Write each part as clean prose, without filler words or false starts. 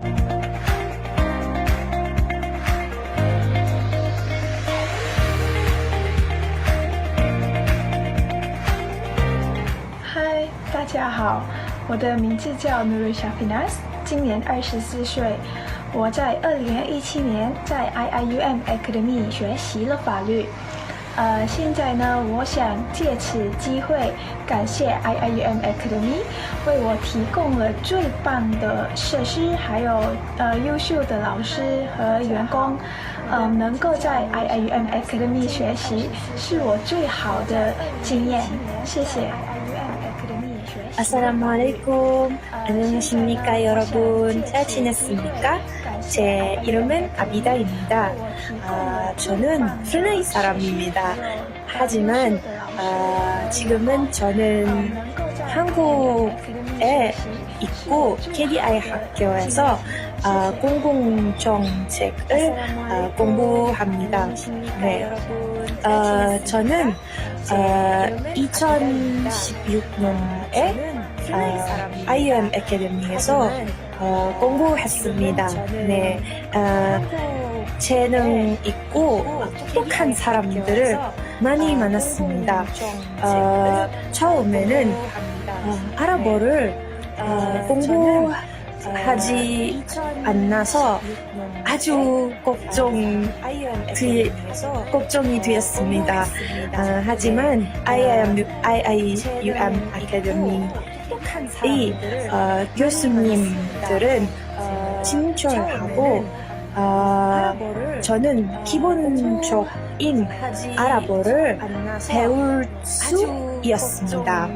嗨，大家好，我的名字叫 Nurul Shafinas，今年24岁。我在2017年在 IIUM Academy 学习了法律。现在呢，我想借此机会感谢 IIUM Academy 为我提供了最棒的设施，还有优秀的老师和员工。能够在 IIUM Academy 学习是我最好的经验。谢谢 IIUM Academy 学习。 Assalamualaikum. 안녕하십니까 여러분. 잘 지냈습니까? 제 이름은 아비다입니다. 저는 프랑스 사람입니다. 하지만 지금은 저는 한국에 있고 KDI 학교에서 공공정책을 공부합니다. 네. 저는 2016년에 IUM 애캐데미에서 공부했습니다. 네. 재능 있고 똑똑한 사람들을 많이 만났습니다. 처음에는 아랍어를 공부하지 않아서 아주 걱정이 되었습니다. 하지만 IIUM 아카데미 이 교수님들은 친절하고 저는 기본적인 아랍어를 배울 수 있었습니다.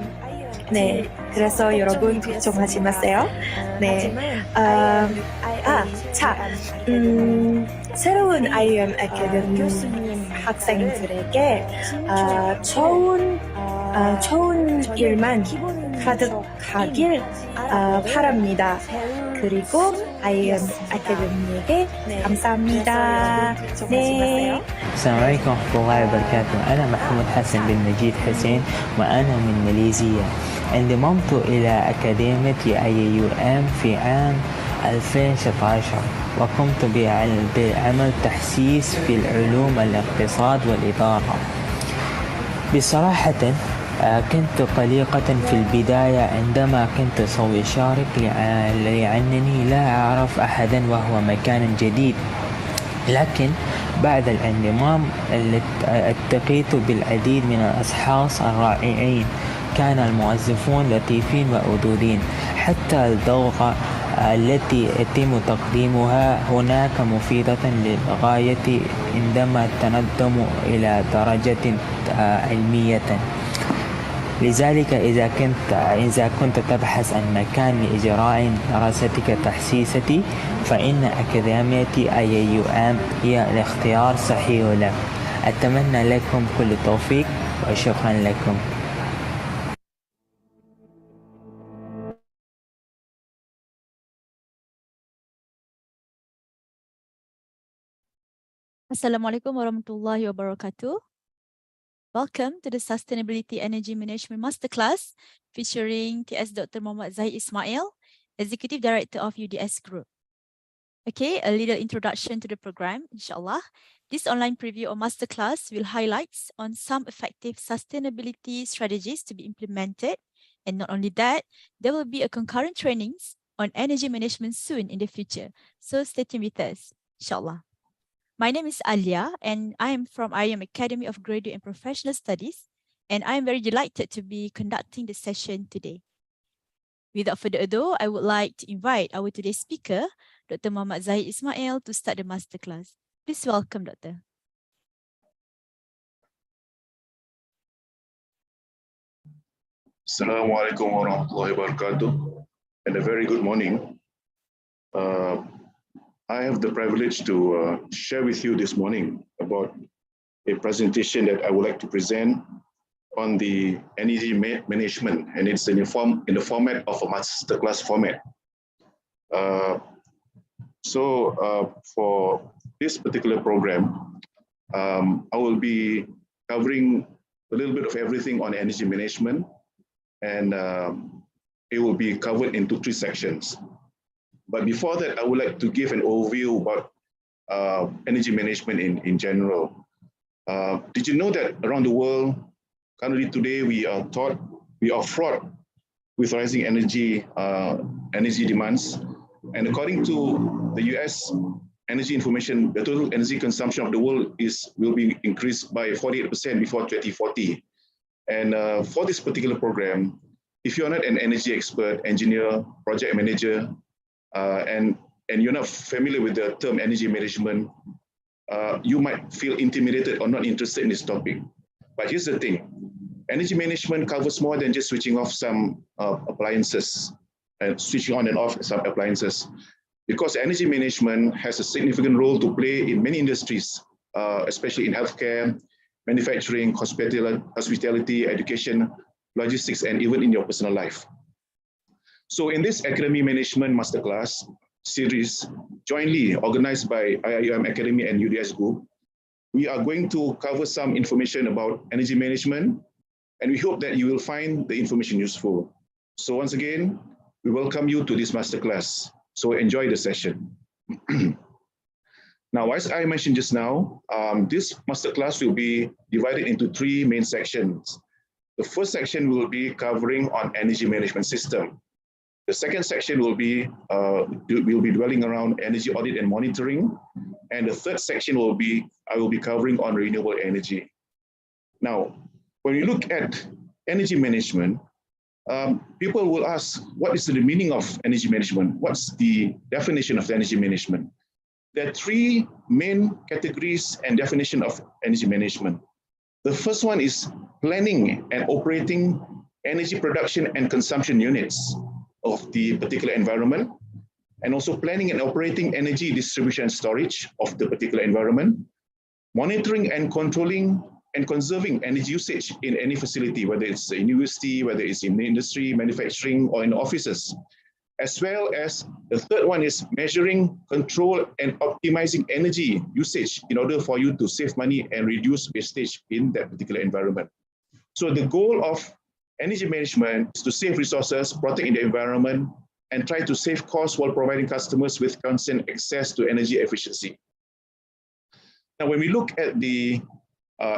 네, 그래서 여러분 걱정하지 마세요. 네, 새로운 IUM 아카데미 학생들에게 좋은 일만 가득하길 바랍니다. 그리고 IUM 아카데미에게 감사합니다. 네. السلام عليكم ورحمة الله وبركاته. أنا محمود حسن بن نجيد حسين وأنا من ماليزيا. انضممت إلى أكاديمية IIUM في عام 2016 وقمت بعمل تحسيس في العلوم الاقتصاد والإدارة. بصراحة كنت قلقة في البداية عندما كنت سوف أشارك لأنني لا أعرف أحدا وهو مكان جديد، لكن بعد الانضمام التقيت بالعديد من الأشخاص الرائعين. كان الموظفون لطيفين وودودين، حتى الدورة التي يتم تقديمها هناك مفيدة للغاية عندما تقدم إلى درجة علمية. لذلك إذا كنت تبحث عن مكان لإجراء دراستك التحسيسية فإن أكاديمية IIUM هي الاختيار الصحيح لك. أتمنى لكم كل التوفيق وشكرا لكم. Assalamualaikum warahmatullahi wabarakatuh. Welcome to the Sustainability Energy Management Masterclass featuring TS Dr. Muhammad Zahid Ismail, Executive Director of UDS Group. Okay, a little introduction to the program, inshallah. This online preview or masterclass will highlight on some effective sustainability strategies to be implemented. And not only that, there will be a concurrent trainings on energy management soon in the future. So stay tuned with us, inshallah. My name is Alia, and I am from IIUM Academy of Graduate and Professional Studies, and I am very delighted to be conducting the session today. Without further ado, I would like to invite our today's speaker, Dr. Muhammad Zahid Ismail, to start the masterclass. Please welcome, Doctor. Assalamualaikum warahmatullahi wabarakatuh, and a very good morning. I have the privilege to share with you this morning about a presentation that I would like to present on the energy management, and it's in the format of a masterclass format. For this particular program, I will be covering a little bit of everything on energy management, and it will be covered into 3 sections. But before that, I would like to give an overview about energy management in general. Did you know that around the world, currently today, we are fraught with rising energy demands. And according to the US Energy Information, the total energy consumption of the world will be increased by 48% before 2040. And for this particular program, if you're not an energy expert, engineer, project manager, and you're not familiar with the term energy management, you might feel intimidated or not interested in this topic. But here's the thing. Energy management covers more than just switching off some appliances and switching on and off some appliances, because energy management has a significant role to play in many industries, especially in healthcare, manufacturing, hospitality, education, logistics, and even in your personal life. So in this Academy Management Masterclass series, jointly organized by IIUM Academy and UDS Group, we are going to cover some information about energy management, and we hope that you will find the information useful. So once again, we welcome you to this masterclass. So enjoy the session. Now, as I mentioned just now, this masterclass will be divided into 3 main sections. The first section will be covering on energy management system. The second section will be dwelling around energy audit and monitoring. And the third section I will be covering on renewable energy. Now, when you look at energy management, people will ask, what is the meaning of energy management? What's the definition of energy management? There are 3 main categories and definition of energy management. The first one is planning and operating energy production and consumption units of the particular environment, and also planning and operating energy distribution and storage of the particular environment, monitoring and controlling and conserving energy usage in any facility, whether it's in university, whether it's in industry, manufacturing, or in offices. As well as the third one is measuring, control, and optimizing energy usage in order for you to save money and reduce wastage in that particular environment. So the goal of energy management is to save resources, protect the environment, and try to save costs while providing customers with constant access to energy efficiency. Now, when we look at the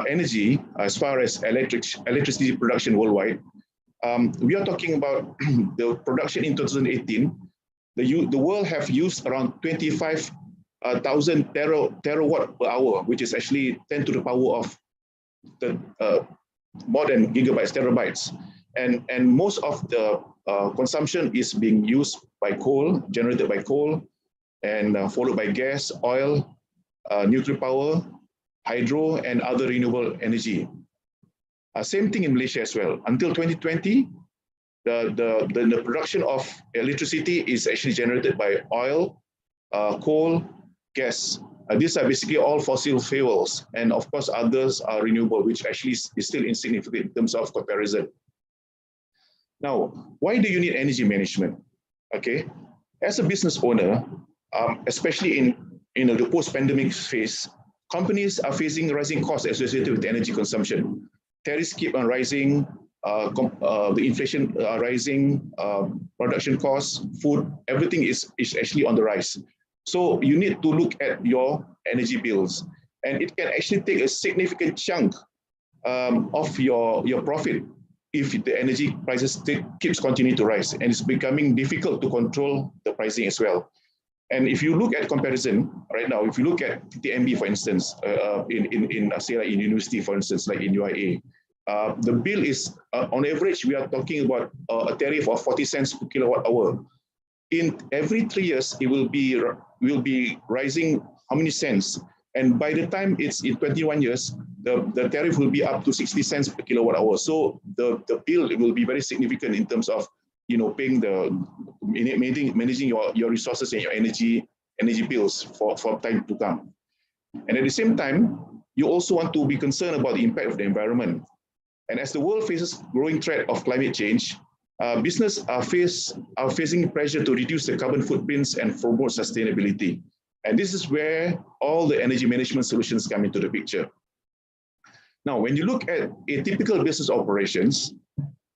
energy, as far as electricity production worldwide, we are talking about the production in 2018. The world have used around 25,000 terawatt per hour, which is actually 10 to the power of more than gigabytes, terabytes. And most of the consumption is being used by coal, generated by coal, and followed by gas, oil, nuclear power, hydro, and other renewable energy. Same thing in Malaysia as well. Until 2020, the production of electricity is actually generated by oil, coal, gas. These are basically all fossil fuels, and of course others are renewable, which actually is still insignificant in terms of comparison. Now, why do you need energy management? Okay, as a business owner, especially in the post-pandemic phase, companies are facing rising costs associated with energy consumption. Tariffs keep on rising, the inflation rising, production costs, food, everything is actually on the rise. So you need to look at your energy bills, and it can actually take a significant chunk of your profit if the energy prices keeps continuing to rise, and it's becoming difficult to control the pricing as well. And if you look at comparison right now, if you look at TMB, for instance, say like in university, for instance, like in UIA, the bill is on average, we are talking about a tariff of 40 cents per kilowatt hour. In every 3 years, it will be rising how many cents? And by the time it's in 21 years, the tariff will be up to 60 cents per kilowatt hour. So the bill will be very significant in terms of paying managing your resources and your energy bills for time to come. And at the same time, you also want to be concerned about the impact of the environment. And as the world faces growing threat of climate change, business are facing pressure to reduce the carbon footprints and promote sustainability. And this is where all the energy management solutions come into the picture. Now, when you look at a typical business operations,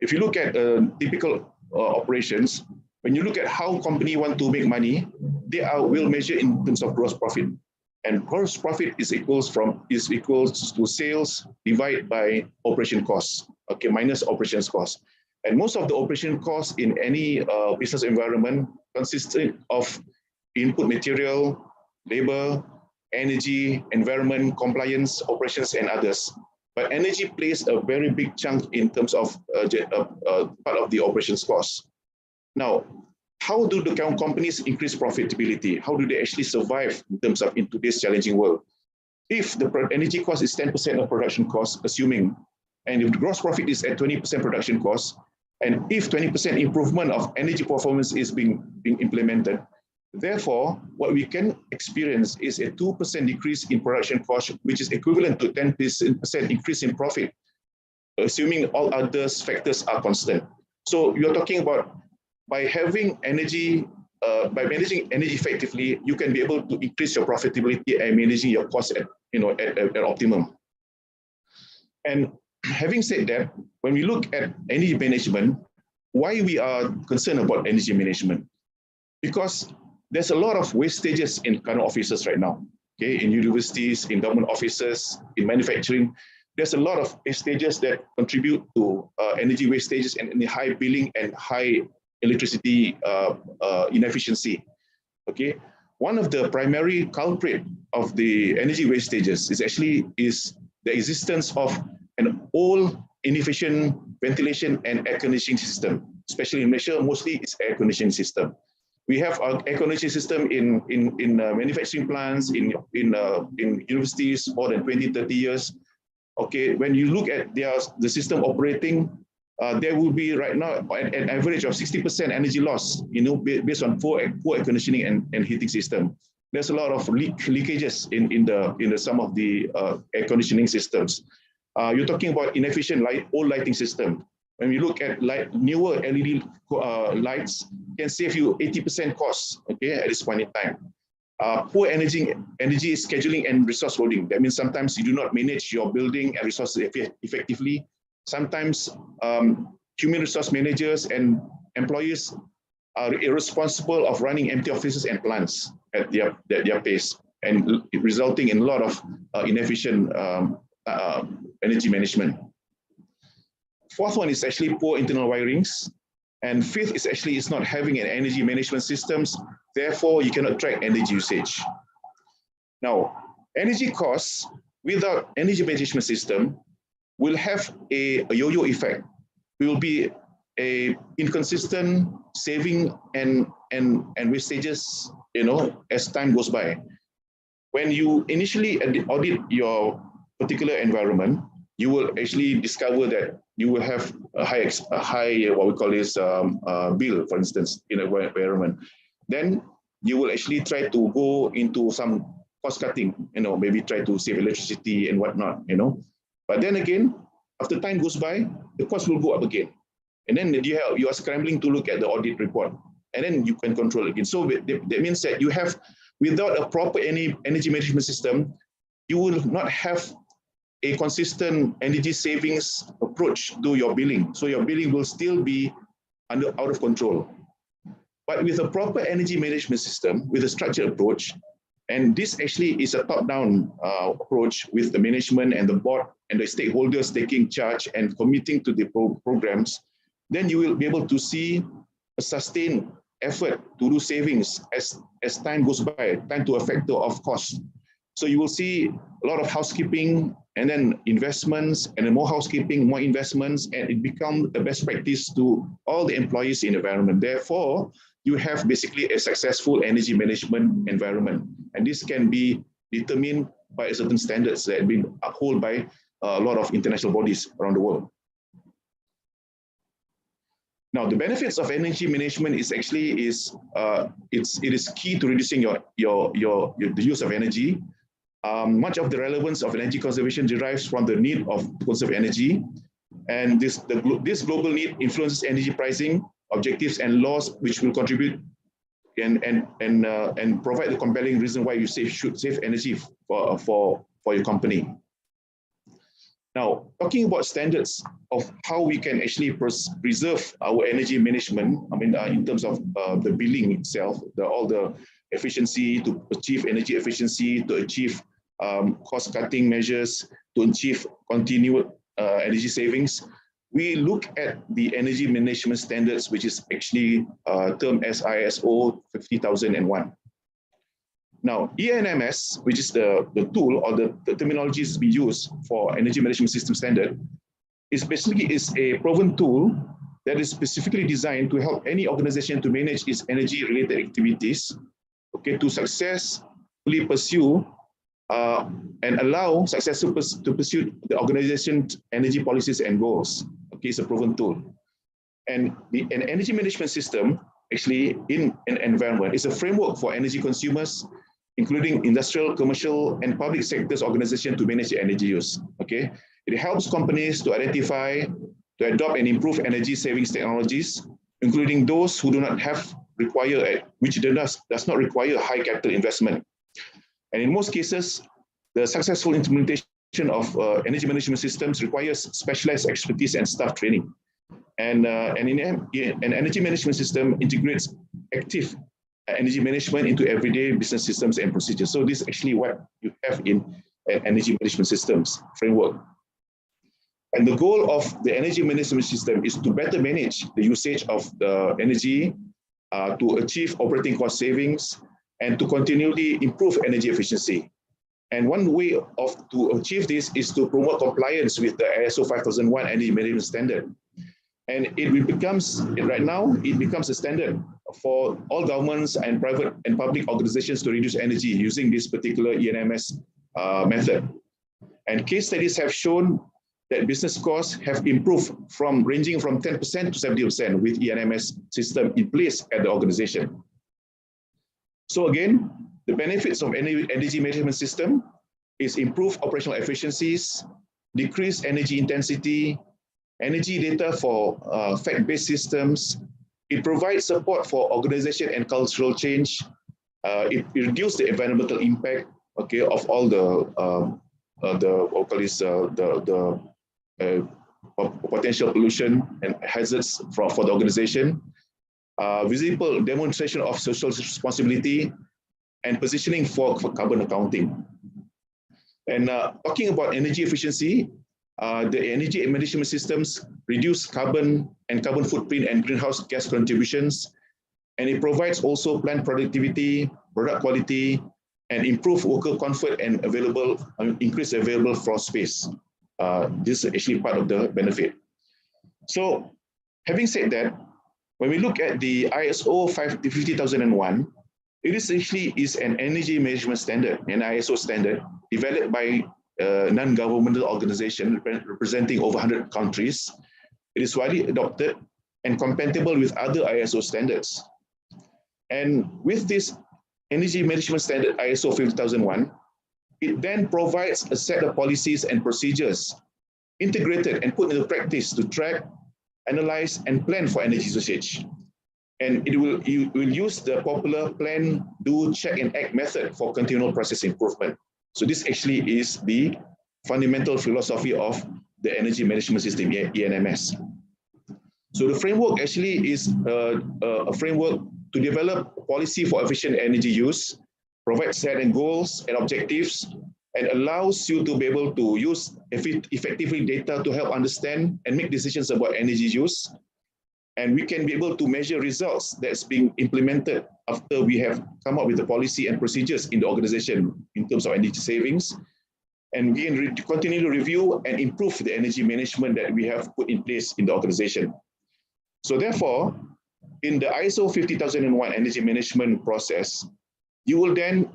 if you look at typical operations, when you look at how company want to make money, will measure in terms of gross profit. And gross profit is equals to sales divided by operation costs, okay, minus operations costs. And most of the operation costs in any business environment consisting of input material, labor, energy, environment, compliance, operations, and others. But energy plays a very big chunk in terms of part of the operations costs. Now, how do the companies increase profitability? How do they actually survive in terms of in today's challenging world? If the energy cost is 10% of production cost, assuming, and if the gross profit is at 20% production cost, and if 20% improvement of energy performance is being implemented, therefore, what we can experience is a 2% decrease in production cost, which is equivalent to 10% increase in profit, assuming all other factors are constant. So you're talking about by having energy, by managing energy effectively, you can be able to increase your profitability and managing your costs at optimum. And having said that, when we look at energy management, why we are concerned about energy management? Because there's a lot of wastages in current offices right now, okay, in universities, in government offices, in manufacturing. There's a lot of wastages that contribute to energy wastages and high billing and high electricity inefficiency. Okay, one of the primary culprit of the energy wastages is the existence of an old inefficient ventilation and air conditioning system. Especially in Malaysia, mostly it's air conditioning system. We have an air conditioning system in manufacturing plants, in universities more than 20, 30 years. Okay, when you look at the system operating, there will be right now an average of 60% energy loss, based on poor air conditioning and heating system. There's a lot of leakages in some of the air conditioning systems. You're talking about inefficient old lighting system. When we look at newer LED lights, can save you 80% costs, okay, at this point in time. Poor energy scheduling and resource holding. That means sometimes you do not manage your building and resources effectively. Sometimes human resource managers and employees are irresponsible of running empty offices and plants at their pace, and resulting in a lot of inefficient energy management. Fourth one is actually poor internal wirings. And fifth is not having an energy management systems. Therefore, you cannot track energy usage. Now, energy costs without energy management system will have a yo-yo effect. It will be a inconsistent saving and wastages, as time goes by. When you initially audit your particular environment, you will actually discover that you will have a high what we call this bill, for instance, in an environment. Then you will actually try to go into some cost cutting, maybe try to save electricity and whatnot, But then again, after time goes by, the cost will go up again. And then you are scrambling to look at the audit report, and then you can control again. So that means that you have, without a proper energy management system, you will not have a consistent energy savings approach to your billing. So your billing will still be out of control. But with a proper energy management system, with a structured approach, and this actually is a top-down approach with the management and the board and the stakeholders taking charge and committing to the programs, then you will be able to see a sustained effort to do savings as time goes by, time to a factor of cost. So you will see a lot of housekeeping and then investments, and then more housekeeping, more investments, and it becomes the best practice to all the employees in the environment. Therefore, you have basically a successful energy management environment. And this can be determined by certain standards that have been upheld by a lot of international bodies around the world. Now, the benefits of energy management is actually it is key to reducing the use of energy. Much of the relevance of energy conservation derives from the need of conserve energy, and this global need influences energy pricing objectives and laws, which will contribute and provide the compelling reason why you should save energy for your company. Now, talking about standards of how we can actually preserve our energy management, in terms of the billing itself, all the efficiency, to achieve energy efficiency, to achieve cost-cutting measures, to achieve continued energy savings, we look at the energy management standards, which is actually termed as ISO 50001. Now, ENMS, which is the tool or the terminologies we use for energy management system standard, is basically a proven tool that is specifically designed to help any organization to manage its energy-related activities, okay, to successfully pursue and allow successors to pursue the organization's energy policies and goals. Okay, it's a proven tool. And an energy management system, actually in an environment, is a framework for energy consumers, including industrial, commercial, and public sectors organizations to manage their energy use. Okay, it helps companies to identify, to adopt and improve energy savings technologies, including those who do not which does not require high capital investment. And in most cases, the successful implementation of energy management systems requires specialized expertise and staff training. And an energy management system integrates active energy management into everyday business systems and procedures. So this is actually what you have in an energy management systems framework. And the goal of the energy management system is to better manage the usage of the energy, to achieve operating cost savings, and to continually improve energy efficiency. And one way to achieve this is to promote compliance with the ISO 5001 energy management standard. And right now, it becomes a standard for all governments and private and public organizations to reduce energy using this particular ENMS method. And case studies have shown that business costs have improved ranging from 10% to 70% with ENMS system in place at the organization. So again, the benefits of energy management system is improved operational efficiencies, decreased energy intensity, energy data for fact-based systems. It provides support for organization and cultural change. It reduces the environmental impact, okay, of all the potential pollution and hazards for the organization. Visible demonstration of social responsibility, and positioning for carbon accounting. And talking about energy efficiency, the energy management systems reduce carbon footprint and greenhouse gas contributions, and it provides also plant productivity, product quality, and improve worker comfort and increase available floor space. This is actually part of the benefit. So having said that, when we look at the ISO 50001, it is actually an energy management standard, an ISO standard, developed by a non-governmental organization representing over 100 countries. It is widely adopted and compatible with other ISO standards. And with this energy management standard, ISO 50001, it then provides a set of policies and procedures integrated and put into practice to track, analyze, and plan for energy usage. And it will use the popular plan, do, check, and act method for continual process improvement. So this actually is the fundamental philosophy of the energy management system, ENMS. So the framework actually is a framework to develop policy for efficient energy use, provide set and goals and objectives, and allows you to be able to use effectively data to help understand and make decisions about energy use. And we can be able to measure results that's being implemented after we have come up with the policy and procedures in the organization in terms of energy savings. And we can continue to review and improve the energy management that we have put in place in the organization. So therefore, in the ISO 50001 energy management process, you will then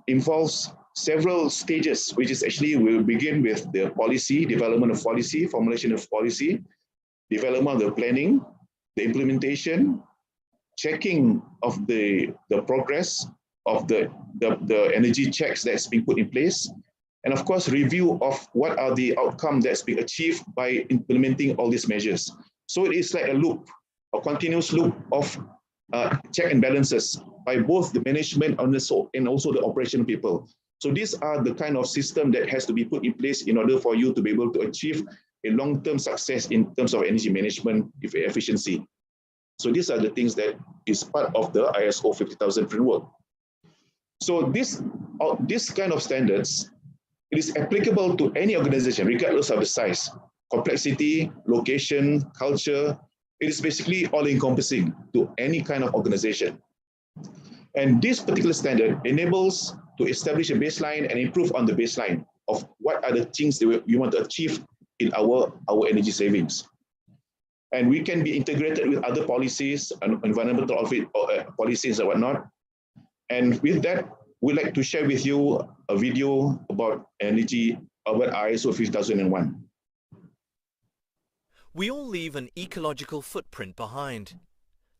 involve several stages, which is actually will begin with the policy, development of policy, formulation of policy, development of the planning, the implementation, checking of the progress of the energy checks that's being put in place, and of course, review of what are the outcomes that's being achieved by implementing all these measures. So it is like a loop, a continuous loop of check and balances by both the management and also the operational people. So these are the kind of system that has to be put in place in order for you to be able to achieve a long-term success in terms of energy management efficiency. So these are the things that is part of the ISO 50000 framework. So this kind of standards, it is applicable to any organization, regardless of the size, complexity, location, culture. It is basically all-encompassing to any kind of organization. And this particular standard enables to establish a baseline and improve on the baseline of what are the things that we want to achieve in our energy savings. And we can be integrated with other policies and environmental policies and whatnot. And with that, we'd like to share with you a video about ISO 50001. We all leave an ecological footprint behind.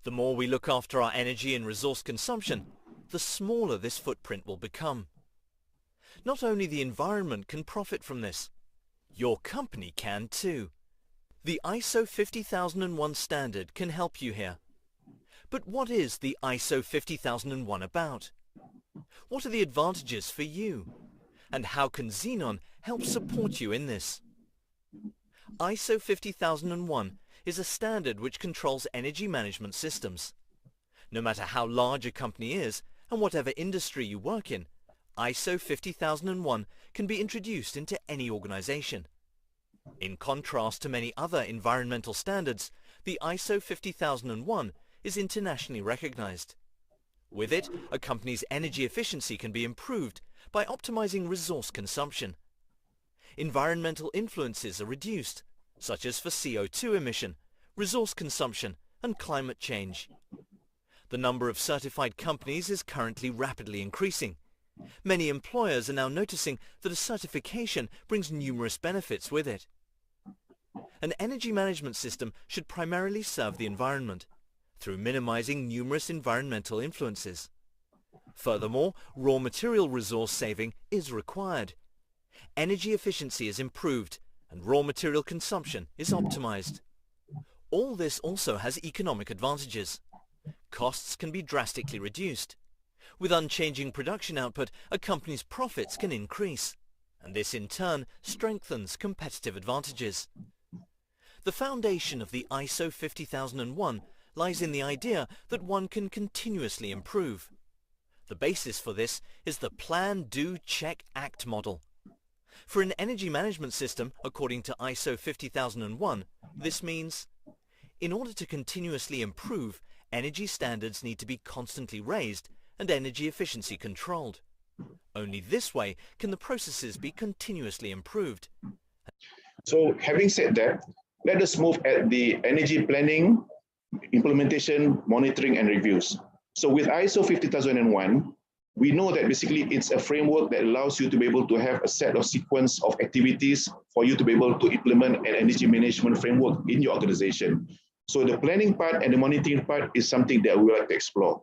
The more we look after our energy and resource consumption, the smaller this footprint will become. Not only the environment can profit from this, your company can too. The ISO 50001 standard can help you here. But what is the ISO 50001 about? What are the advantages for you? And how can Xenon help support you in this? ISO 50001 is a standard which controls energy management systems. No matter how large a company is and whatever industry you work in, ISO 50001 can be introduced into any organization. In contrast to many other environmental standards, the ISO 50001 is internationally recognized. With it, a company's energy efficiency can be improved by optimizing resource consumption. Environmental influences are reduced, such as for CO2 emission, resource consumption, and climate change. The number of certified companies is currently rapidly increasing. Many employers are now noticing that a certification brings numerous benefits with it. An energy management system should primarily serve the environment through minimizing numerous environmental influences. Furthermore, raw material resource saving is required. Energy efficiency is improved and raw material consumption is optimized. All this also has economic advantages. Costs can be drastically reduced. With unchanging production output, a company's profits can increase, and this in turn strengthens competitive advantages. The foundation of the ISO 50001 lies in the idea that one can continuously improve. The basis for this is the Plan, Do, Check, Act model. For an energy management system, according to ISO 50001, this means, in order to continuously improve, energy standards need to be constantly raised and energy efficiency controlled. Only this way can the processes be continuously improved. So having said that, let us move at the energy planning, implementation, monitoring, and reviews. So with ISO 50001, we know that basically it's a framework that allows you to be able to have a set of sequence of activities for you to be able to implement an energy management framework in your organization. So the planning part and the monitoring part is something that we would like to explore.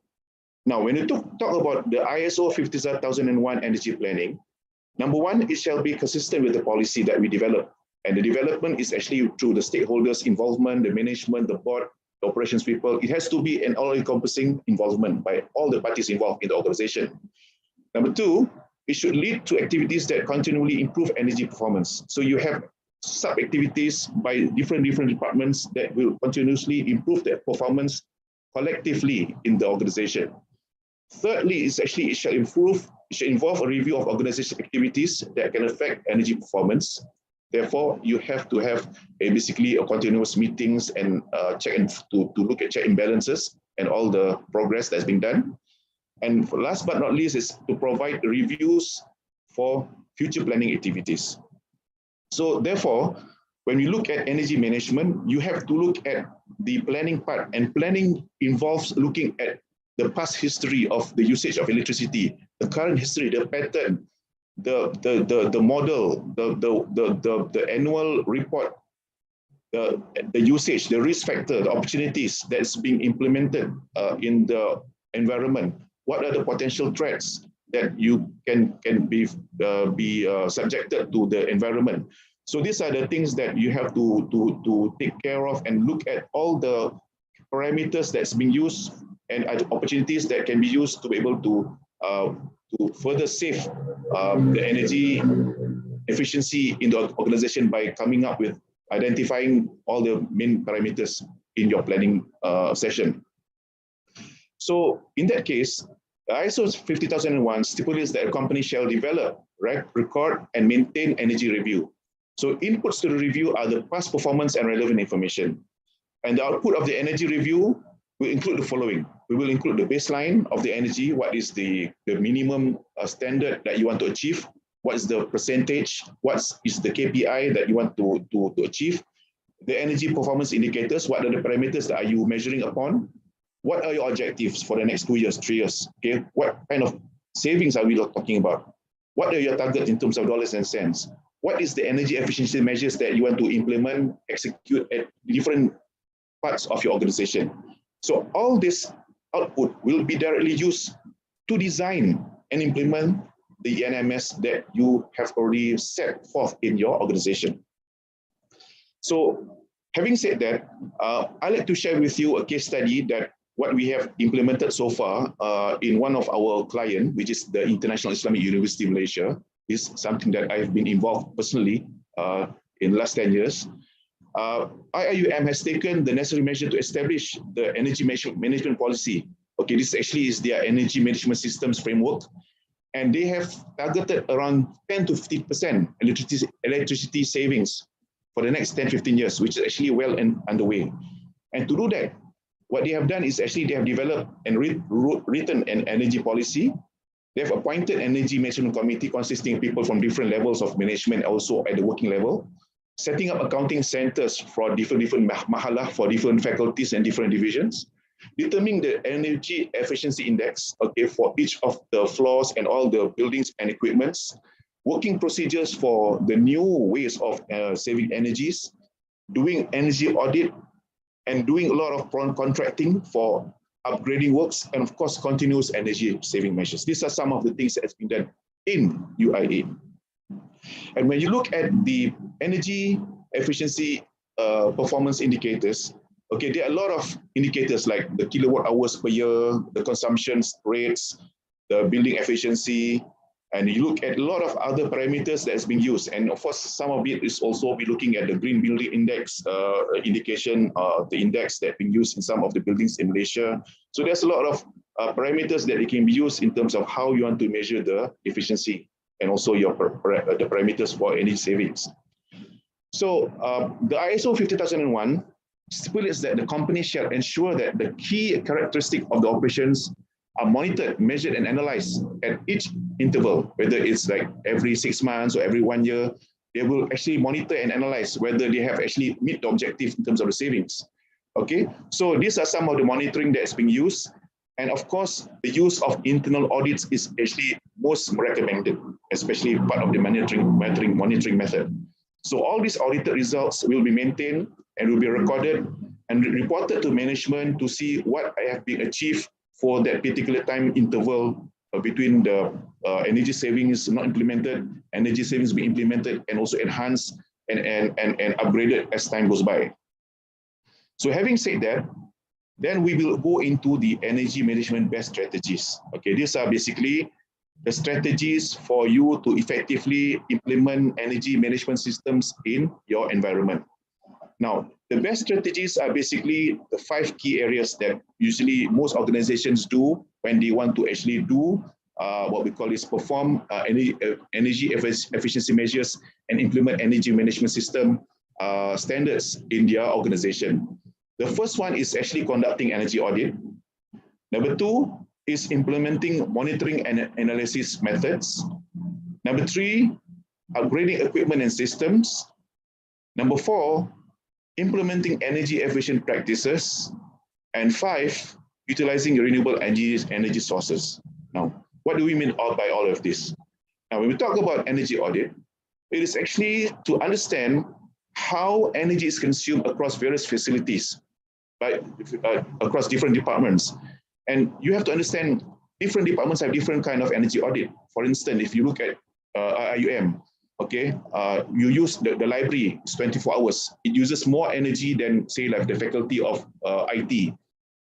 Now, when you talk about the ISO 50001 energy planning, number one, it shall be consistent with the policy that we develop. And the development is actually through the stakeholders' involvement, the management, the board, the operations people. It has to be an all-encompassing involvement by all the parties involved in the organization. Number two, it should lead to activities that continually improve energy performance. So you have sub-activities by different departments that will continuously improve their performance collectively in the organization. Thirdly, it shall involve a review of organization activities that can affect energy performance. Therefore, you have to have basically a continuous meetings and to look at check imbalances and all the progress that's been done. And last but not least is to provide reviews for future planning activities. So therefore, when we look at energy management, you have to look at the planning part, and planning involves looking at the past history of the usage of electricity, the current history, the pattern, the model, the annual report, the usage, the risk factor, the opportunities that's being implemented in the environment. What are the potential threats that you can be subjected to the environment? So these are the things that you have to take care of and look at all the parameters that's being used and opportunities that can be used to be able to further save the energy efficiency in the organization by coming up with identifying all the main parameters in your planning session. So in that case, The ISO 50001 stipulates that a company shall develop, record, and maintain energy review. So inputs to the review are the past performance and relevant information. And the output of the energy review will include the following. We will include the baseline of the energy, what is the minimum standard that you want to achieve, what is the percentage, what is the KPI that you want to achieve, the energy performance indicators, what are the parameters that are you measuring upon, what are your objectives for the next 2 years, 3 years, okay? What kind of savings are we talking about? What are your targets in terms of dollars and cents? What is the energy efficiency measures that you want to implement, execute at different parts of your organization? So all this output will be directly used to design and implement the ENMS that you have already set forth in your organization. So having said that, I'd like to share with you a case study that what we have implemented so far in one of our clients, which is the International Islamic University Malaysia, is something that I've been involved personally in the last 10 years. IIUM has taken the necessary measure to establish the energy management policy. Okay, this actually is their energy management systems framework. And they have targeted around 10 to 50% electricity savings for the next 10, 15 years, which is actually well underway. And to do that, what they have done is actually they have developed and written an energy policy. They have appointed an energy management committee consisting of people from different levels of management, also at the working level, setting up accounting centers for different mahalah, for different faculties and different divisions, determining the energy efficiency index, okay, for each of the floors and all the buildings and equipments, working procedures for the new ways of saving energies, doing energy audit, and doing a lot of contracting for upgrading works, and of course, continuous energy saving measures. These are some of the things that has been done in UIA. And when you look at the energy efficiency performance indicators, okay, there are a lot of indicators like the kilowatt hours per year, the consumption rates, the building efficiency, and you look at a lot of other parameters that's being used. And of course, some of it is also be looking at the green building index indication, the index that being used in some of the buildings in Malaysia. So there's a lot of parameters that can be used in terms of how you want to measure the efficiency and also your the parameters for energy savings. So the ISO 50001 stipulates that the company shall ensure that the key characteristic of the operations are monitored, measured, and analyzed at each interval, whether it's like every 6 months or every 1 year. They will actually monitor and analyze whether they have actually met the objective in terms of the savings. Okay, so these are some of the monitoring that's being used. And of course, the use of internal audits is actually most recommended, especially part of the monitoring method. So all these audited results will be maintained and will be recorded and reported to management to see what have been achieved for that particular time interval between the energy savings not implemented, energy savings be implemented, and also enhanced and upgraded as time goes by. So having said that, then we will go into the energy management best strategies. Okay, these are basically the strategies for you to effectively implement energy management systems in your environment. Now, the best strategies are basically the 5 key areas that usually most organizations do when they want to actually do what we call is perform energy efficiency measures and implement energy management system standards in their organization. The first one is actually conducting energy audit. Number 2 is implementing monitoring and analysis methods. Number 3, upgrading equipment and systems. Number 4, implementing energy efficient practices. And 5, utilizing renewable energy sources. Now, what do we mean by all of this? Now, when we talk about energy audit, it is actually to understand how energy is consumed across various facilities, across different departments. And you have to understand different departments have different kind of energy audit. For instance, if you look at IUM, okay, you use the library, it's 24 hours. It uses more energy than, say, like the faculty of IT,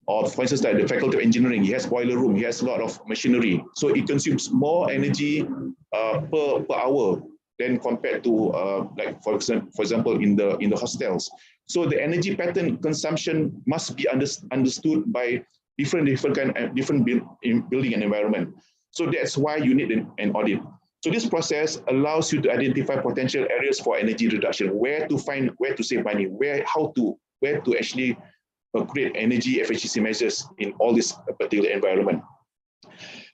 or for instance, like the faculty of engineering. He has boiler room, he has a lot of machinery. So it consumes more energy per hour than compared to, like for example, in the hostels. So the energy pattern consumption must be understood by different building and environment. So that's why you need an audit. So this process allows you to identify potential areas for energy reduction, where to save money, where to actually create energy efficiency measures in all this particular environment.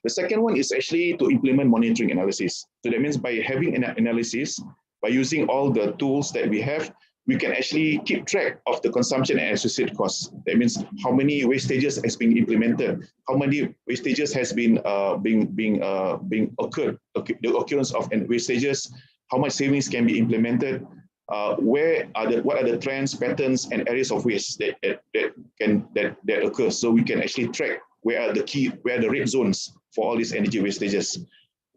The second one is actually to implement monitoring analysis. So that means by having an analysis, by using all the tools that we have, we can actually keep track of the consumption and associated costs. That means how many wastages has been implemented, how many wastages has been occurred, the occurrence of wastages, how much savings can be implemented, what are the trends, patterns, and areas of waste that occur. So we can actually track where are the red zones for all these energy wastages.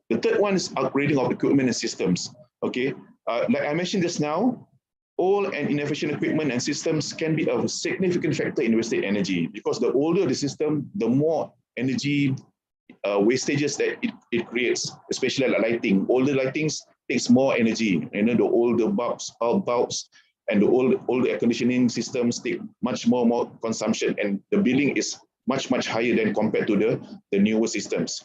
The third one is upgrading of equipment and systems. Okay, like I mentioned just now, old and inefficient equipment and systems can be a significant factor in wasted energy, because the older the system, the more energy wastages that it creates, especially like lighting. Older lightings takes more energy. You know, the older bulbs and the old air conditioning systems take much more consumption, and the billing is much higher than compared to the newer systems.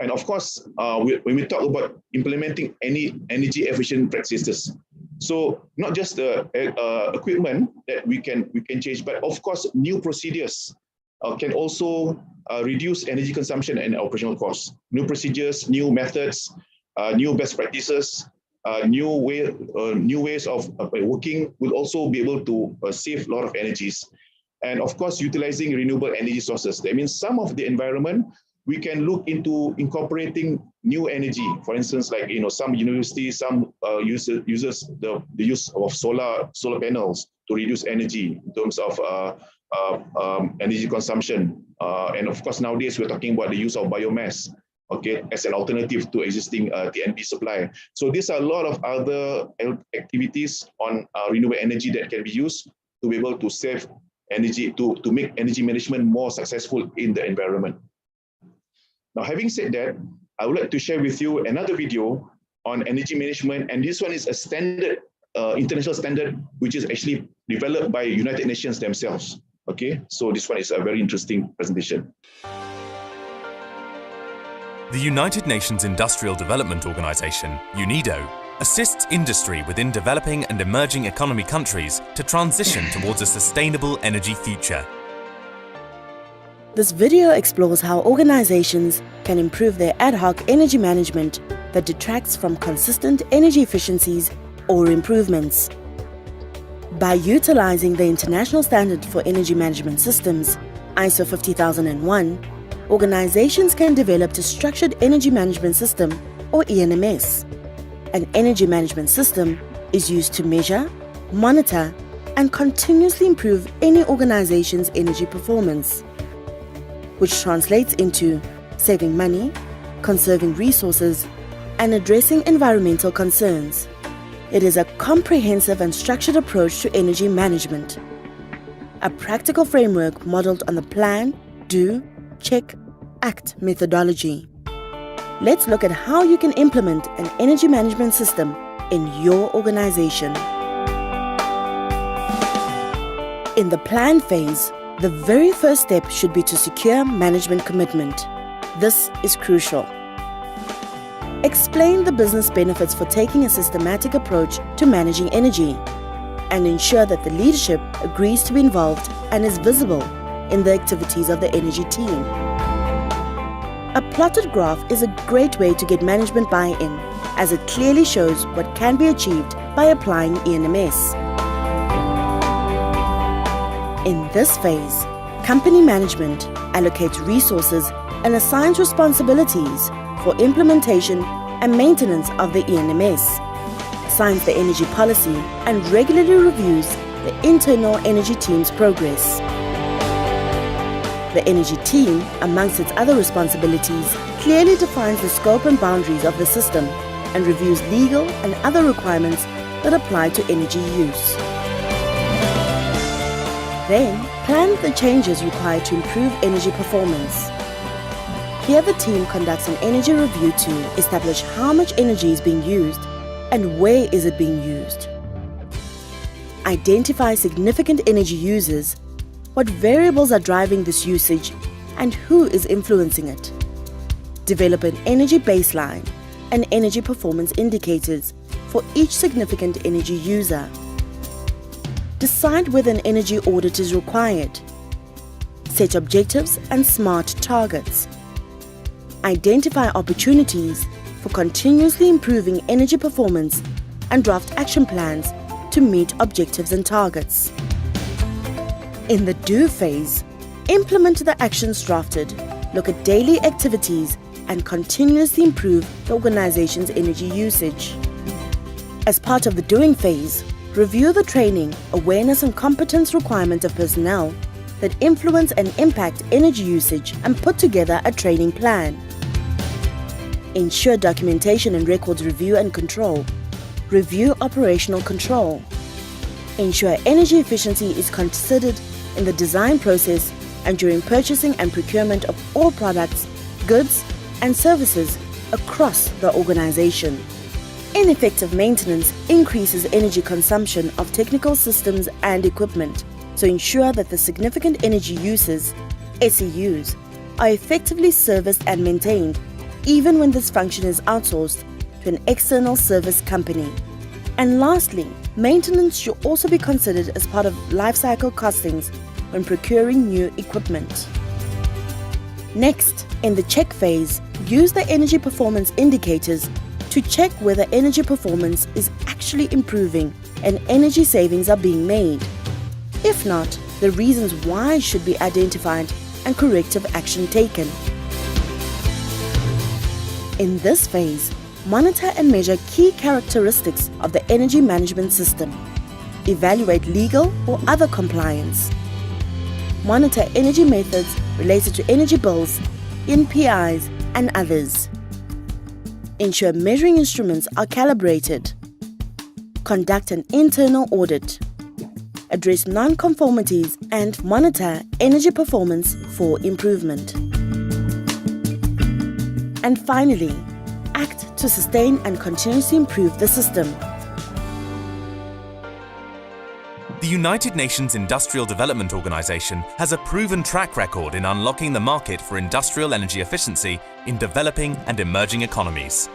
And of course, when we talk about implementing any energy efficient practices, so not just the equipment that we can change, but of course, new procedures can also reduce energy consumption and operational costs. New procedures, new methods, new best practices, new ways of working will also be able to save a lot of energies. And of course, utilizing renewable energy sources. That means some of the environment, we can look into incorporating new energy. For instance, like, you know, some universities, some uses the use of solar panels to reduce energy in terms of energy consumption. And of course, nowadays we're talking about the use of biomass, okay, as an alternative to existing TNB supply. So these are a lot of other activities on renewable energy that can be used to be able to save energy, to make energy management more successful in the environment. Now, having said that, I would like to share with you another video on energy management, and this one is a standard, international standard, which is actually developed by United Nations themselves. Okay, so this one is a very interesting presentation. The United Nations Industrial Development Organization, UNIDO, assists industry within developing and emerging economy countries to transition towards a sustainable energy future. This video explores how organizations can improve their ad hoc energy management that detracts from consistent energy efficiencies or improvements. By utilizing the International Standard for Energy Management Systems, ISO 50001, organizations can develop a structured energy management system, or ENMS. An energy management system is used to measure, monitor, and continuously improve any organization's energy performance, which translates into saving money, conserving resources, and addressing environmental concerns. It is a comprehensive and structured approach to energy management, a practical framework modeled on the plan, do, check, act methodology. Let's look at how you can implement an energy management system in your organization. In the plan phase, the very first step should be to secure management commitment. This is crucial. Explain the business benefits for taking a systematic approach to managing energy, and ensure that the leadership agrees to be involved and is visible in the activities of the energy team. A plotted graph is a great way to get management buy-in, as it clearly shows what can be achieved by applying ENMS. In this phase, company management allocates resources and assigns responsibilities for implementation and maintenance of the ENMS, signs the energy policy, and regularly reviews the internal energy team's progress. The energy team, amongst its other responsibilities, clearly defines the scope and boundaries of the system and reviews legal and other requirements that apply to energy use. Then, plan the changes required to improve energy performance. Here the team conducts an energy review to establish how much energy is being used and where is it being used. Identify significant energy users, what variables are driving this usage, and who is influencing it. Develop an energy baseline and energy performance indicators for each significant energy user. Decide whether an energy audit is required. Set objectives and SMART targets. Identify opportunities for continuously improving energy performance and draft action plans to meet objectives and targets. In the do phase, implement the actions drafted, look at daily activities, and continuously improve the organization's energy usage. As part of the doing phase, review the training, awareness, and competence requirements of personnel that influence and impact energy usage and put together a training plan. Ensure documentation and records review and control. Review operational control. Ensure energy efficiency is considered in the design process and during purchasing and procurement of all products, goods, and services across the organization. Ineffective maintenance increases energy consumption of technical systems and equipment, so ensure that the significant energy uses, SEUs, are effectively serviced and maintained, even when this function is outsourced to an external service company. And lastly, maintenance should also be considered as part of lifecycle costings when procuring new equipment. Next, in the check phase, use the energy performance indicators to check whether energy performance is actually improving and energy savings are being made. If not, the reasons why should be identified and corrective action taken. In this phase, monitor and measure key characteristics of the energy management system. Evaluate legal or other compliance. Monitor energy methods related to energy bills, NPIs, and others. Ensure measuring instruments are calibrated. Conduct an internal audit. Address non-conformities and monitor energy performance for improvement. And finally, act to sustain and continuously improve the system. The United Nations Industrial Development Organization has a proven track record in unlocking the market for industrial energy efficiency in developing and emerging economies.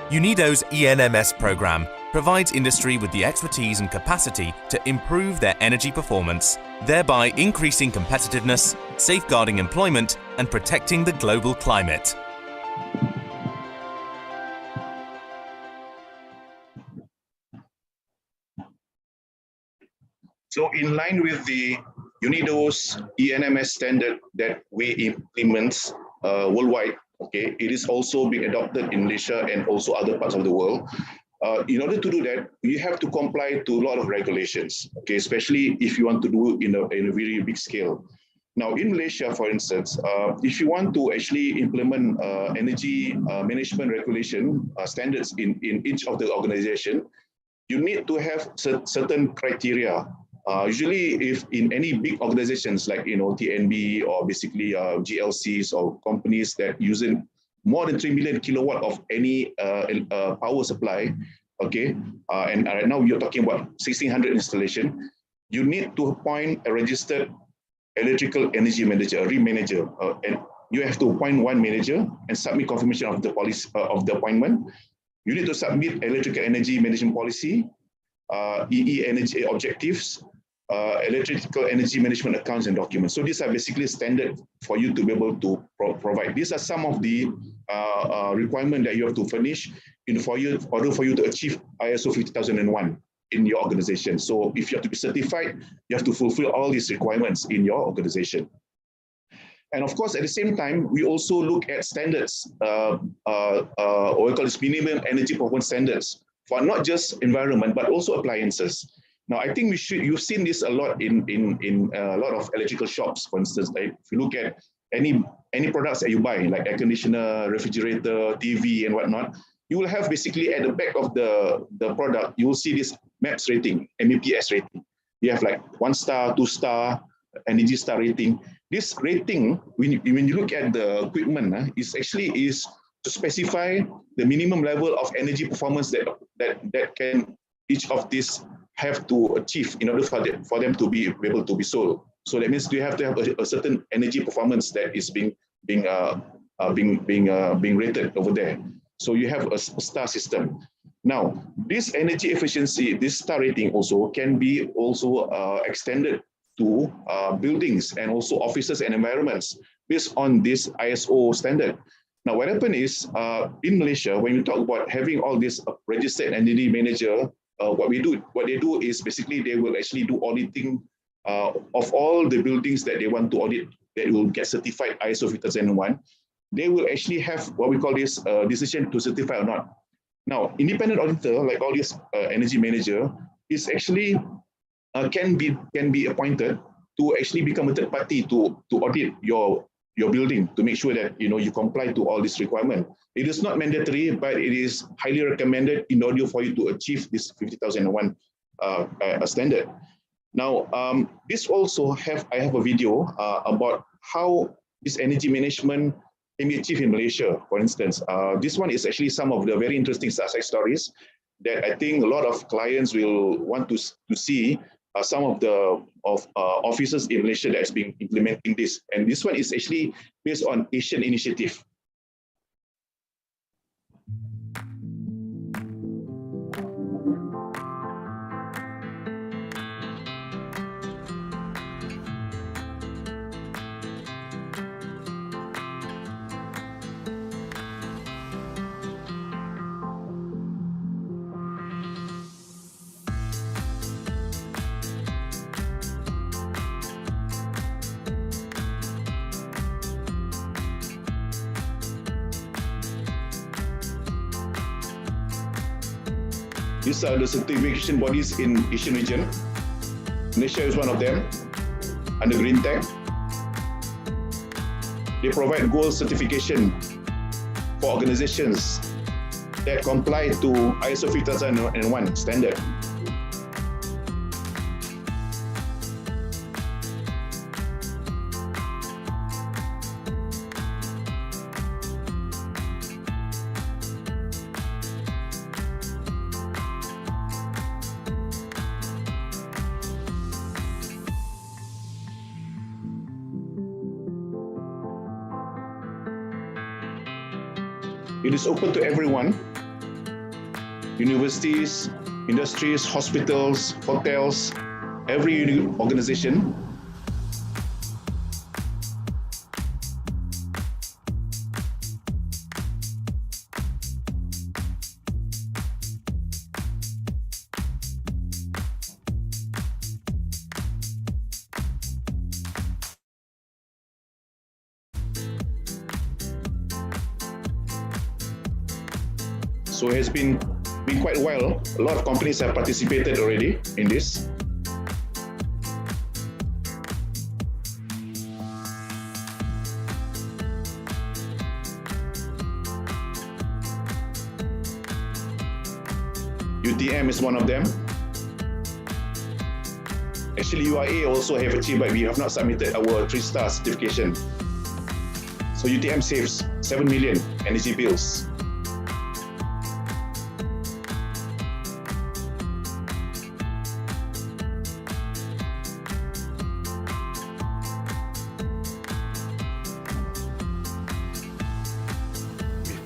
UNIDO's ENMS program provides industry with the expertise and capacity to improve their energy performance, thereby increasing competitiveness, safeguarding employment, and protecting the global climate. So in line with the UNIDO's ENMS standard that we implement worldwide, okay, it is also being adopted in Malaysia and also other parts of the world. In order to do that, you have to comply to a lot of regulations, okay, especially if you want to do it in a very big scale. Now, in Malaysia, for instance, if you want to actually implement energy management regulation standards in each of the organization, you need to have certain criteria. Usually, if in any big organizations like TNB or basically GLCs or companies that using more than 3 million kilowatt of any power supply, okay, and right now you're talking about 1,600 installation, you need to appoint a registered electrical energy manager, a manager, and you have to appoint one manager and submit confirmation of the policy of the appointment. You need to submit electrical energy management policy, EE energy objectives, electrical energy management accounts and documents. So these are basically standard for you to be able to provide. These are some of the requirements that you have to furnish in order for you to achieve ISO 50001 in your organization. So if you have to be certified, you have to fulfill all these requirements in your organization. And of course, at the same time, we also look at standards, or we call this minimum energy performance standards for not just environment, but also appliances. Now, I think you've seen this a lot in a lot of electrical shops, for instance. Right? If you look at any products that you buy, like air conditioner, refrigerator, TV, and whatnot, you will have basically at the back of the product, you will see this MAPS rating, MEPS rating. You have like 1 star, 2 star, energy star rating. This rating, when you look at the equipment, is to specify the minimum level of energy performance that can each of these have to achieve in order for them to be able to be sold. So that means you have to have a certain energy performance that is being rated over there. So you have a star system. Now, this energy efficiency, this star rating also can be also extended to buildings and also offices and environments based on this ISO standard. Now, what happened is in Malaysia, when you talk about having all this registered energy manager, what they do is basically they will actually do auditing of all the buildings that they want to audit that will get certified ISO 50001. They will actually have what we call this decision to certify or not. Now, independent auditor, like all these energy manager, is actually can be appointed to actually become a third party to audit your building to make sure that you comply to all this requirement. It is not mandatory, but it is highly recommended in order for you to achieve this 50001 standard. Now, this also I have a video about how this energy management can be achieved in Malaysia, for instance. This one is actually some of the very interesting success stories that I think a lot of clients will want to see. Some of the offices in Malaysia that's been implementing this. And this one is actually based on Asian initiative. These are the certification bodies in Asian region. Malaysia is one of them, under Green Tech. They provide gold certification for organizations that comply to ISO 50001 standard. It is open to everyone, universities, industries, hospitals, hotels, every organization. So it has been quite a while. A lot of companies have participated already in this. UTM is one of them. Actually, UIA also have achieved, but we have not submitted our 3-star certification. So UTM saves 7 million energy bills.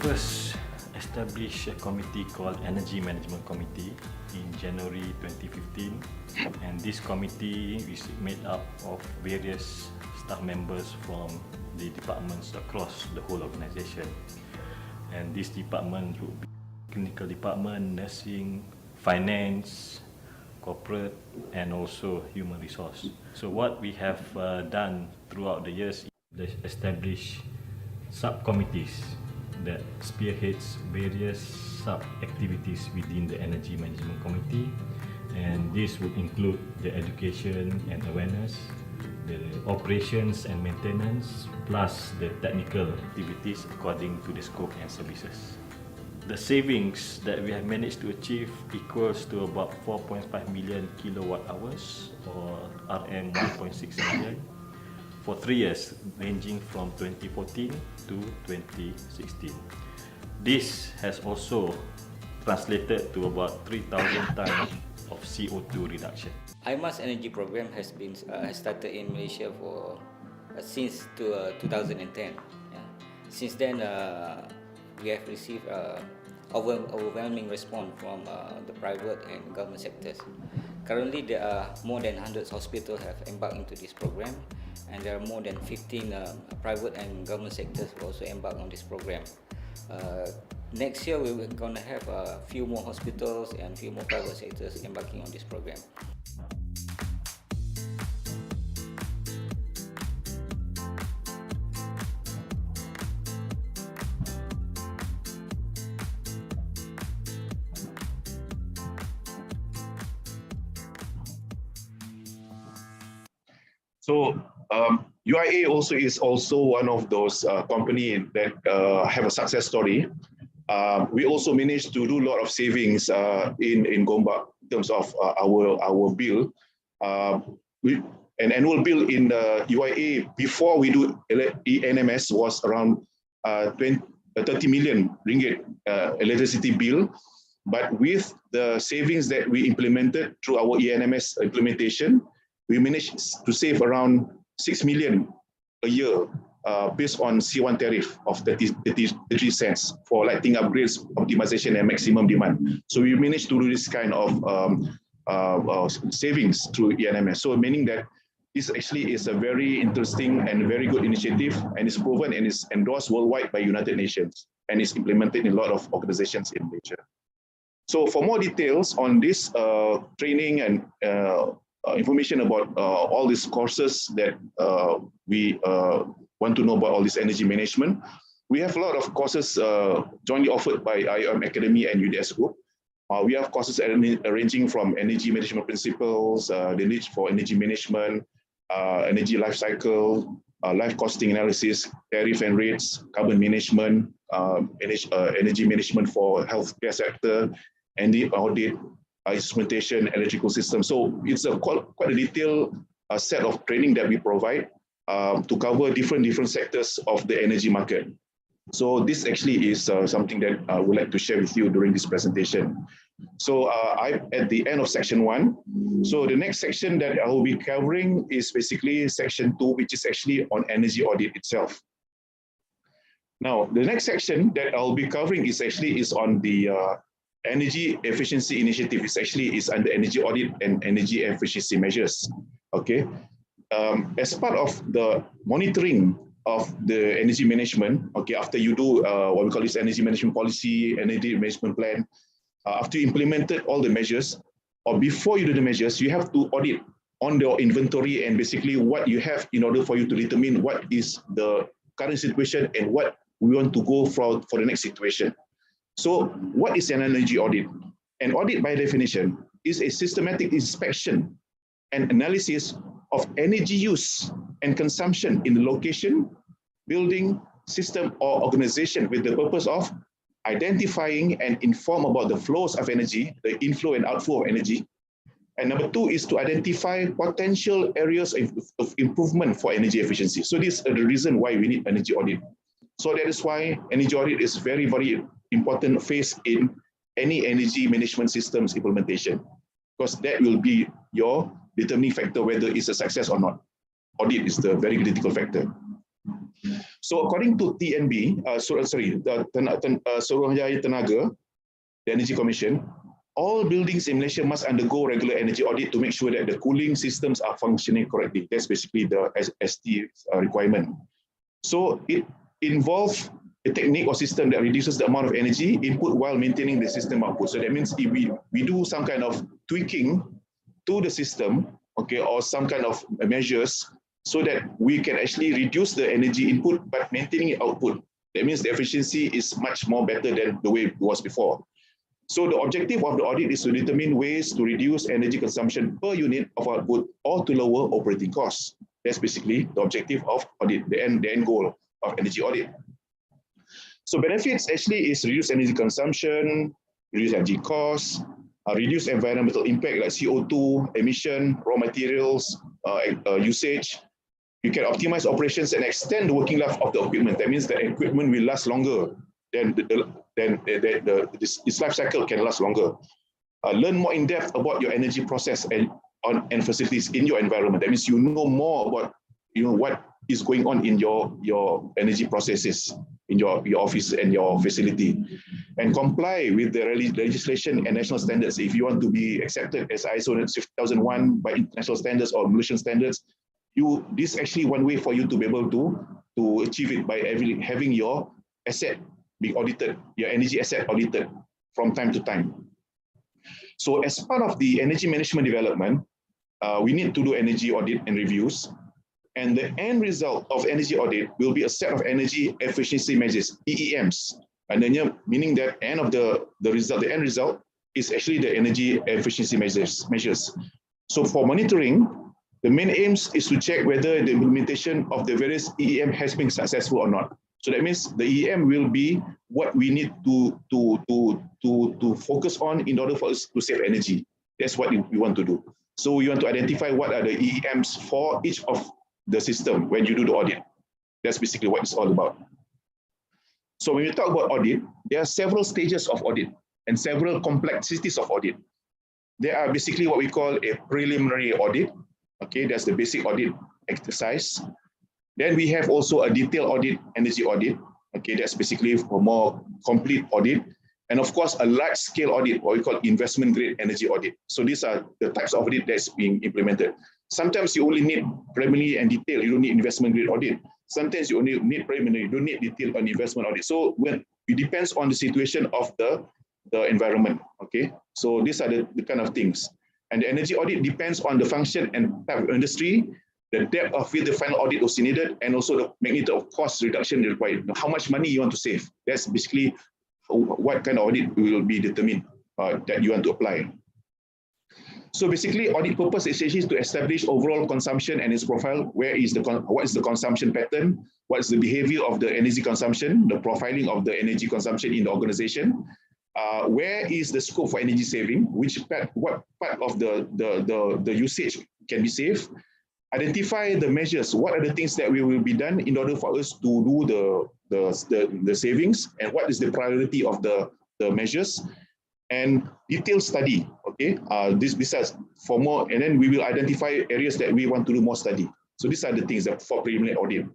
First established a committee called Energy Management Committee in January 2015, and this committee is made up of various staff members from the departments across the whole organization. And this department would be clinical department, nursing, finance, corporate, and also human resource. So what we have done throughout the years is establish subcommittees that spearheads various sub-activities within the Energy Management Committee, and this would include the education and awareness, the operations and maintenance, plus the technical activities according to the scope and services. The savings that we have managed to achieve equals to about 4.5 million kilowatt hours, or RM 1.6 million, for 3 years, ranging from 2014 to 2016. This has also translated to about 3,000 tons of CO2 reduction. IMAS energy program has been started in Malaysia for since 2010. Yeah. Since then, we have received overwhelming response from the private and government sectors. Currently, there are more than 100 hospitals have embarked into this program, and there are more than 15 private and government sectors who also embark on this program. Next year, we're going to have a few more hospitals and a few more private sectors embarking on this program. So UIA also is one of those companies that have a success story. We also managed to do a lot of savings in Gombak in terms of our bill. An annual bill in the UIA before we do ENMS was around 30 million ringgit electricity bill. But with the savings that we implemented through our ENMS implementation, we managed to save around 6 million a year based on C1 tariff of 33 cents for lighting upgrades, optimization, and maximum demand. So we managed to do this kind of savings through ENMS. So meaning that this actually is a very interesting and very good initiative, and it's proven and is endorsed worldwide by United Nations, and is implemented in a lot of organizations in Malaysia. So for more details on this training and information about all these courses that we want to know about all this energy management, we have a lot of courses jointly offered by IUM Academy and UDS Group. We have courses ranging from energy management principles, the need for energy management, energy life cycle, life costing analysis, tariff and rates, carbon management, energy management for healthcare sector, and the audit, instrumentation, electrical system. So it's quite a detailed set of training that we provide to cover different sectors of the energy market. So this actually is something that I would like to share with you during this presentation. So I'm at the end of section 1. So the next section that I will be covering is basically section 2, which is actually on energy audit itself. Now, the next section that I'll be covering is on the energy efficiency initiative. Is under energy audit and energy efficiency measures. Okay, as part of the monitoring of the energy management, okay, after you do what we call this energy management policy, energy management plan, after you implemented all the measures, or before you do the measures, you have to audit on your inventory and basically what you have in order for you to determine what is the current situation and what we want to go for the next situation. So what is an energy audit? An audit, by definition, is a systematic inspection and analysis of energy use and consumption in the location, building, system, or organization with the purpose of identifying and inform about the flows of energy, the inflow and outflow of energy. And number 2 is to identify potential areas of improvement for energy efficiency. So this is the reason why we need energy audit. So that is why energy audit is very, very important phase in any energy management systems implementation, because that will be your determining factor whether it's a success or not. Audit is the very critical factor. So according to TNB, Suruhanjaya Tenaga, the Energy Commission, all buildings in Malaysia must undergo regular energy audit to make sure that the cooling systems are functioning correctly. That's basically the ST requirement. So it involves a technique or system that reduces the amount of energy input while maintaining the system output. So that means if we do some kind of tweaking to the system, okay, or some kind of measures so that we can actually reduce the energy input but maintaining output. That means the efficiency is much more better than the way it was before. So the objective of the audit is to determine ways to reduce energy consumption per unit of output or to lower operating costs. That's basically the objective of audit, the end goal of energy audit. So benefits actually is reduce energy consumption, reduce energy costs, reduce environmental impact like CO2 emission, raw materials usage. You can optimize operations and extend the working life of the equipment. That means the equipment will last longer than its life cycle can last longer. learn more in depth about your energy process and facilities in your environment. That means you know more about what is going on in your energy processes in your office and your facility, and comply with the legislation and national standards. If you want to be accepted as ISO 9001 by international standards or Malaysian standards, this is actually one way for you to be able to achieve it by having your asset being audited, your energy asset audited from time to time. So as part of the energy management development, we need to do energy audit and reviews. And the end result of energy audit will be a set of energy efficiency measures, EEMs. And then, meaning that the end result is actually the energy efficiency measures. So for monitoring, the main aims is to check whether the implementation of the various EEM has been successful or not. So that means the EEM will be what we need to focus on in order for us to save energy. That's what we want to do. So we want to identify what are the EEMs for each of the system when you do the audit. That's basically what it's all about. So when you talk about audit, there are several stages of audit and several complexities of audit. There are basically what we call a preliminary audit. Okay, that's the basic audit exercise. Then we have also a detailed audit, energy audit. Okay, that's basically a more complete audit. And of course, a large-scale audit, what we call investment-grade energy audit. So these are the types of audit that's being implemented. Sometimes you only need preliminary and detailed. You don't need investment-grade audit. Sometimes you only need preliminary. You don't need detailed on investment audit. So it depends on the situation of the environment. Okay, so these are the kind of things. And the energy audit depends on the function and type of industry, the depth of which the final audit was needed, and also the magnitude of cost reduction required. How much money you want to save. That's basically what kind of audit will be determined that you want to apply. So basically, audit purpose is actually to establish overall consumption and its profile. What is the consumption pattern? What is the behavior of the energy consumption? The profiling of the energy consumption in the organization. Where is the scope for energy saving? What part of the usage can be saved? Identify the measures. What are the things that will be done in order for us to do the savings, and what is the priority of the measures? And detailed study. Okay, this is for more, and then we will identify areas that we want to do more study. So these are the things that for preliminary audit.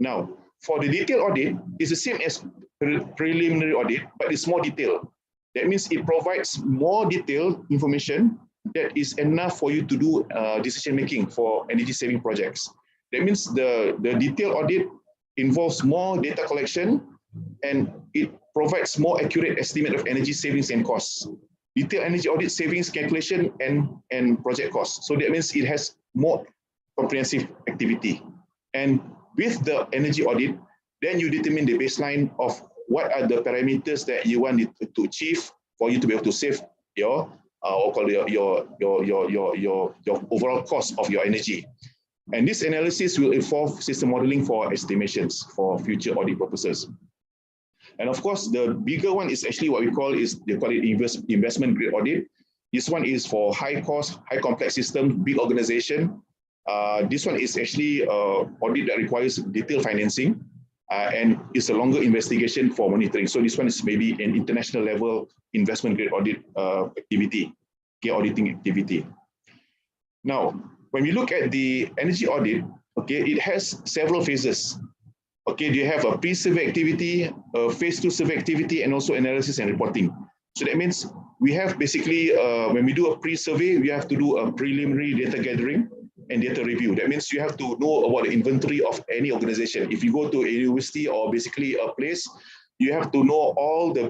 Now, for the detailed audit, it's the same as preliminary audit, but it's more detailed. That means it provides more detailed information that is enough for you to do decision making for energy saving projects. That means the detailed audit involves more data collection, and it provides more accurate estimate of energy savings and costs. Detailed energy audit savings calculation and project costs. So that means it has more comprehensive activity. And with the energy audit, then you determine the baseline of what are the parameters that you want to achieve for you to be able to save your overall cost of your energy. And this analysis will involve system modeling for estimations for future audit purposes. And of course, the bigger one is actually what they call it investment grade audit. This one is for high cost, high complex system, big organization. This one is actually audit that requires detailed financing, and it's a longer investigation for monitoring. So this one is maybe an international level investment grade audit activity, auditing activity. Now, when we look at the energy audit, okay, it has several phases. Okay, you have a pre-survey activity, a phase 2 survey activity, and also analysis and reporting. So that means we have basically, when we do a pre-survey, we have to do a preliminary data gathering and data review. That means you have to know about the inventory of any organization. If you go to a university or basically a place, you have to know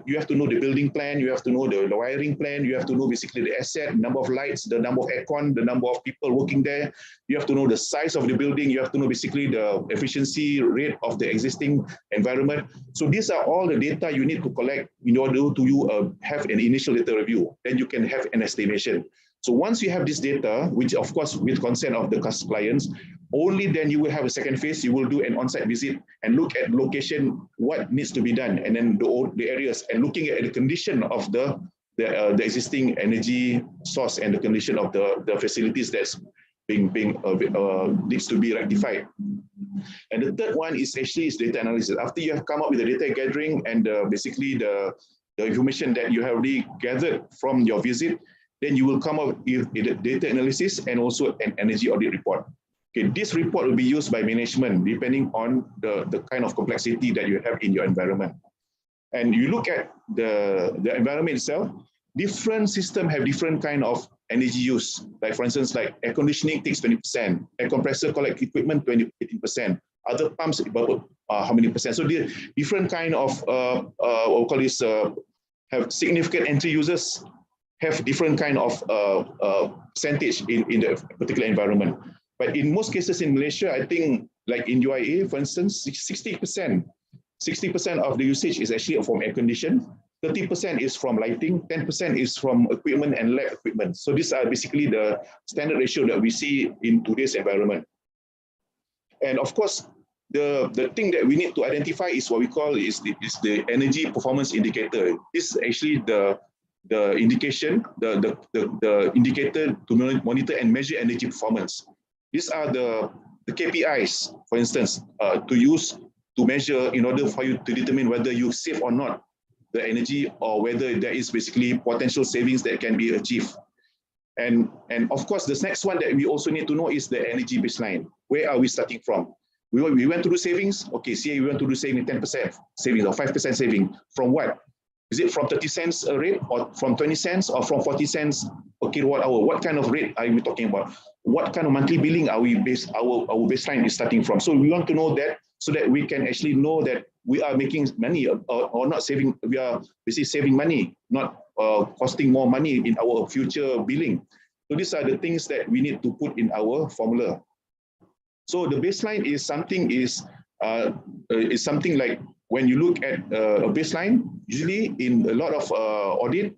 you have to know the building plan, you have to know the wiring plan, you have to know basically the asset, number of lights, the number of aircon, the number of people working there. You have to know the size of the building, you have to know basically the efficiency rate of the existing environment. So these are all the data you need to collect in order to have an initial data review. Then you can have an estimation. So once you have this data, which of course with consent of the clients, only then you will have a second phase. You will do an on-site visit and look at location, what needs to be done, and then the areas, and looking at the condition of the existing energy source and the condition of the facilities that's needs to be rectified. And the third one is actually data analysis. After you have come up with the data gathering and basically the the information that you have already gathered from your visit, then you will come up with a data analysis and also an energy audit report. Okay, this report will be used by management depending on the kind of complexity that you have in your environment. And you look at the environment itself, different systems have different kind of energy use. Like for instance, like air conditioning takes 20%, air compressor collect equipment 18%, other pumps about how many percent. So the different kind of what we call this have significant entry users have different kind of percentage in the particular environment. But in most cases in Malaysia, I think like in UIA, for instance, 60% of the usage is actually from air condition, 30% is from lighting, 10% is from equipment and lab equipment. So these are basically the standard ratio that we see in today's environment. And of course, the thing that we need to identify is what we call is the energy performance indicator. This is actually the indication, the indicator to monitor and measure energy performance. These are the KPIs, for instance, to use to measure in order for you to determine whether you save or not the energy or whether there is basically potential savings that can be achieved. And of course, the next one that we also need to know is the energy baseline. Where are we starting from? We went to do savings. Okay, see, we want to do saving 10% savings or 5% saving. From what? Is it from 30 cents a rate or from 20 cents or from 40 cents per kilowatt hour? What kind of rate are we talking about? What kind of monthly billing are we our baseline is starting from? So we want to know that so that we can actually know that we are making money or not saving. We are basically saving money, not costing more money in our future billing. So these are the things that we need to put in our formula. So the baseline is something like when you look at a baseline, usually in a lot of audit,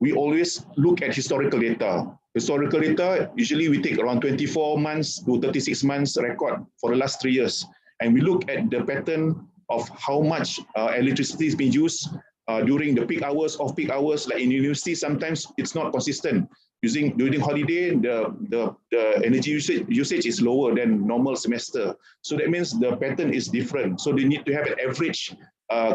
we always look at historical data. Historical data, usually we take around 24 months to 36 months record for the last 3 years. And we look at the pattern of how much electricity is being used during the peak hours, off-peak hours. Like in university, sometimes it's not consistent. During holiday, the energy usage is lower than normal semester. So that means the pattern is different. So they need to have an average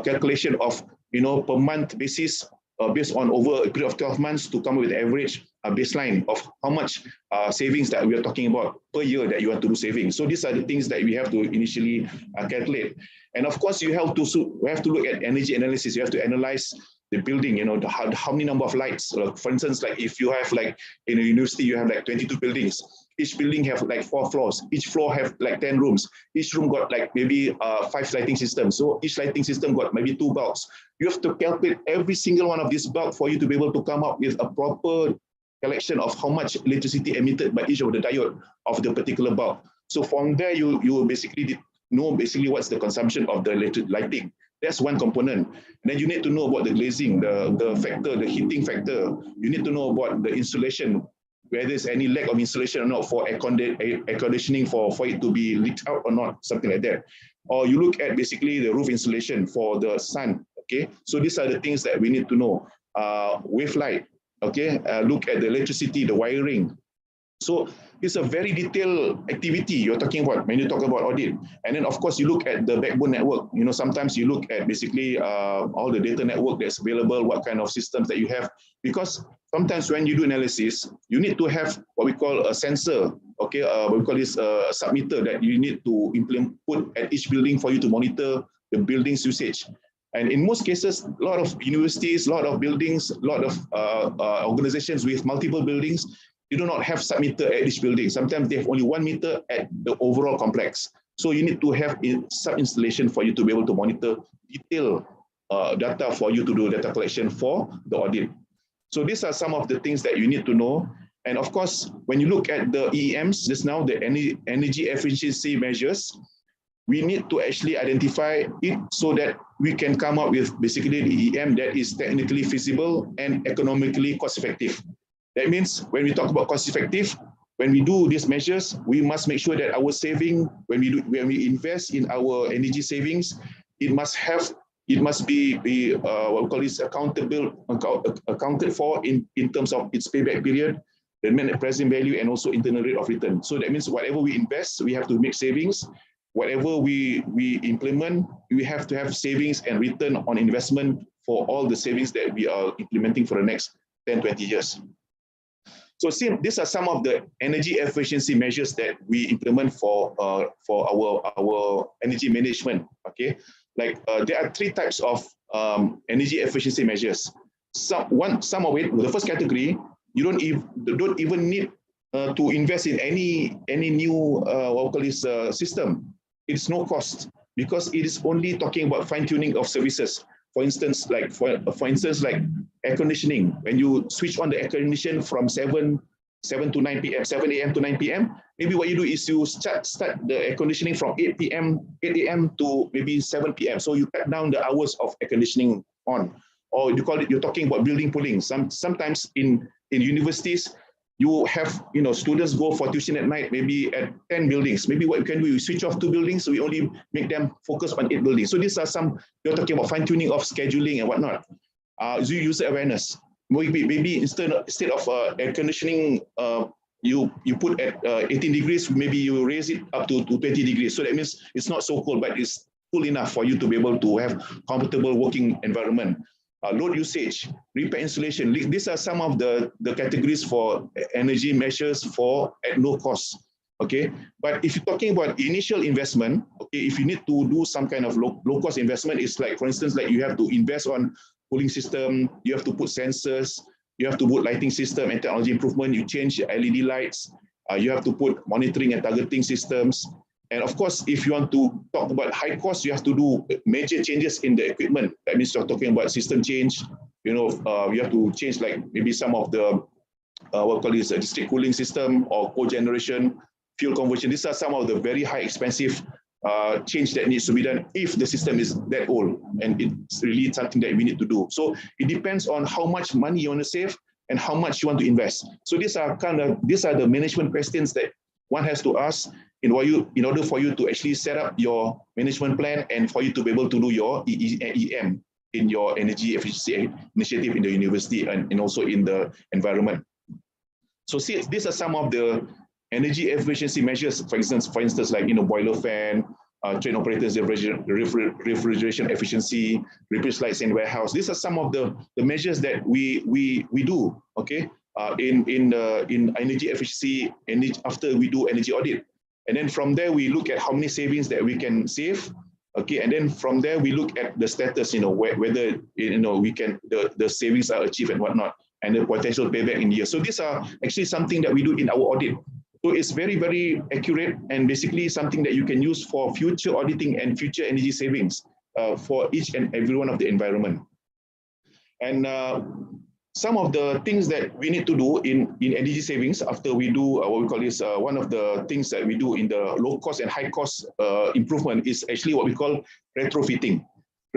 calculation of, per month basis based on over a period of 12 months to come up with the average baseline of how much savings that we are talking about per year that you want to do savings. So these are the things that we have to initially calculate. And of course, we have to look at energy analysis. You have to analyze the building, how many number of lights. For instance, like if you have like in a university, you have like 22 buildings. Each building have like 4 floors. Each floor have like 10 rooms. Each room got like maybe 5 lighting systems. So each lighting system got maybe 2 bulbs. You have to calculate every single one of these bulbs for you to be able to come up with a proper collection of how much electricity emitted by each of the diode of the particular bulb. So from there, you will basically know what's the consumption of the electric lighting. That's one component. And then you need to know about the glazing, the factor, the heating factor. You need to know about the insulation, whether there's any lack of insulation or not for air conditioning for it to be leaked out or not, something like that. Or you look at basically the roof insulation for the sun. Okay, so these are the things that we need to know. Wave light. Okay, look at the electricity, the wiring. So it's a very detailed activity you're talking about when you talk about audit. And then of course you look at the backbone network. Sometimes you look at basically all the data network that's available, what kind of systems that you have. Because sometimes when you do analysis, you need to have what we call a sensor. Okay, what we call this a submeter that you need to put at each building for you to monitor the building's usage. And in most cases, a lot of universities, a lot of buildings, a lot of organizations with multiple buildings, you do not have submeter at each building. Sometimes they have only 1 meter at the overall complex. So you need to have a sub-installation for you to be able to monitor detailed data for you to do data collection for the audit. So these are some of the things that you need to know. And of course, when you look at the EEMs, just now, the energy efficiency measures, we need to actually identify it so that we can come up with basically the EEM that is technically feasible and economically cost-effective. That means when we talk about cost-effective, when we do these measures, we must make sure that our saving, when we invest in our energy savings, it must be what we call this accounted for in terms of its payback period, the net present value, and also internal rate of return. So that means whatever we invest, we have to make savings. Whatever we implement, we have to have savings and return on investment for all the savings that we are implementing for the next 10, 20 years. So these are some of the energy efficiency measures that we implement for our energy management. Okay, like there are 3 types of energy efficiency measures. Some of it, the first category, you don't even need to invest in any new system. It's no cost because it is only talking about fine tuning of services. For instance, like air conditioning. When you switch on the air condition from 7 to 9 p.m., 7 a.m. to 9 p.m., maybe what you do is you start the air conditioning from 8 a.m. to maybe 7 p.m. So you cut down the hours of air conditioning on. Or you're talking about building pooling. Sometimes in universities, you have students go for tuition at night, maybe at 10 buildings. Maybe what you can do, you switch off 2 buildings, so we only make them focus on 8 buildings. So these are some, you're talking about fine tuning of scheduling and whatnot. User awareness. Maybe instead of air conditioning, you put at 18 degrees, maybe you raise it up to 20 degrees. So that means it's not so cold, but it's cool enough for you to be able to have comfortable working environment. Load usage, repair installation. These are some of the categories for energy measures at no cost. Okay, but if you're talking about initial investment, okay, if you need to do some kind of low cost investment, it's like, for instance, like you have to invest on cooling system, you have to put sensors, you have to put lighting system and technology improvement, you change LED lights, you have to put monitoring and targeting systems. And of course, if you want to talk about high cost, you have to do major changes in the equipment. That means you're talking about system change. You have to change like maybe some of the district cooling system or cogeneration, fuel conversion. These are some of the very high expensive change that needs to be done if the system is that old, and it's really something that we need to do. So it depends on how much money you want to save and how much you want to invest. So these are the management questions that one has to ask in order for you to actually set up your management plan and for you to be able to do your EM in your energy efficiency initiative in the university and also in the environment. So see, these are some of the energy efficiency measures, for instance, like boiler fan, train operators refrigeration efficiency, replace lights in warehouse. These are some of the measures that we do. Okay, in energy efficiency after we do energy audit. And then from there, we look at how many savings that we can save. Okay, and then from there, we look at the status, whether, the savings are achieved and whatnot, and the potential payback in years. So these are actually something that we do in our audit. So it's very, very accurate and basically something that you can use for future auditing and future energy savings for each and every one of the environment. And some of the things that we need to do in energy savings after we do what we call this, one of the things that we do in the low cost and high cost improvement is actually what we call retrofitting.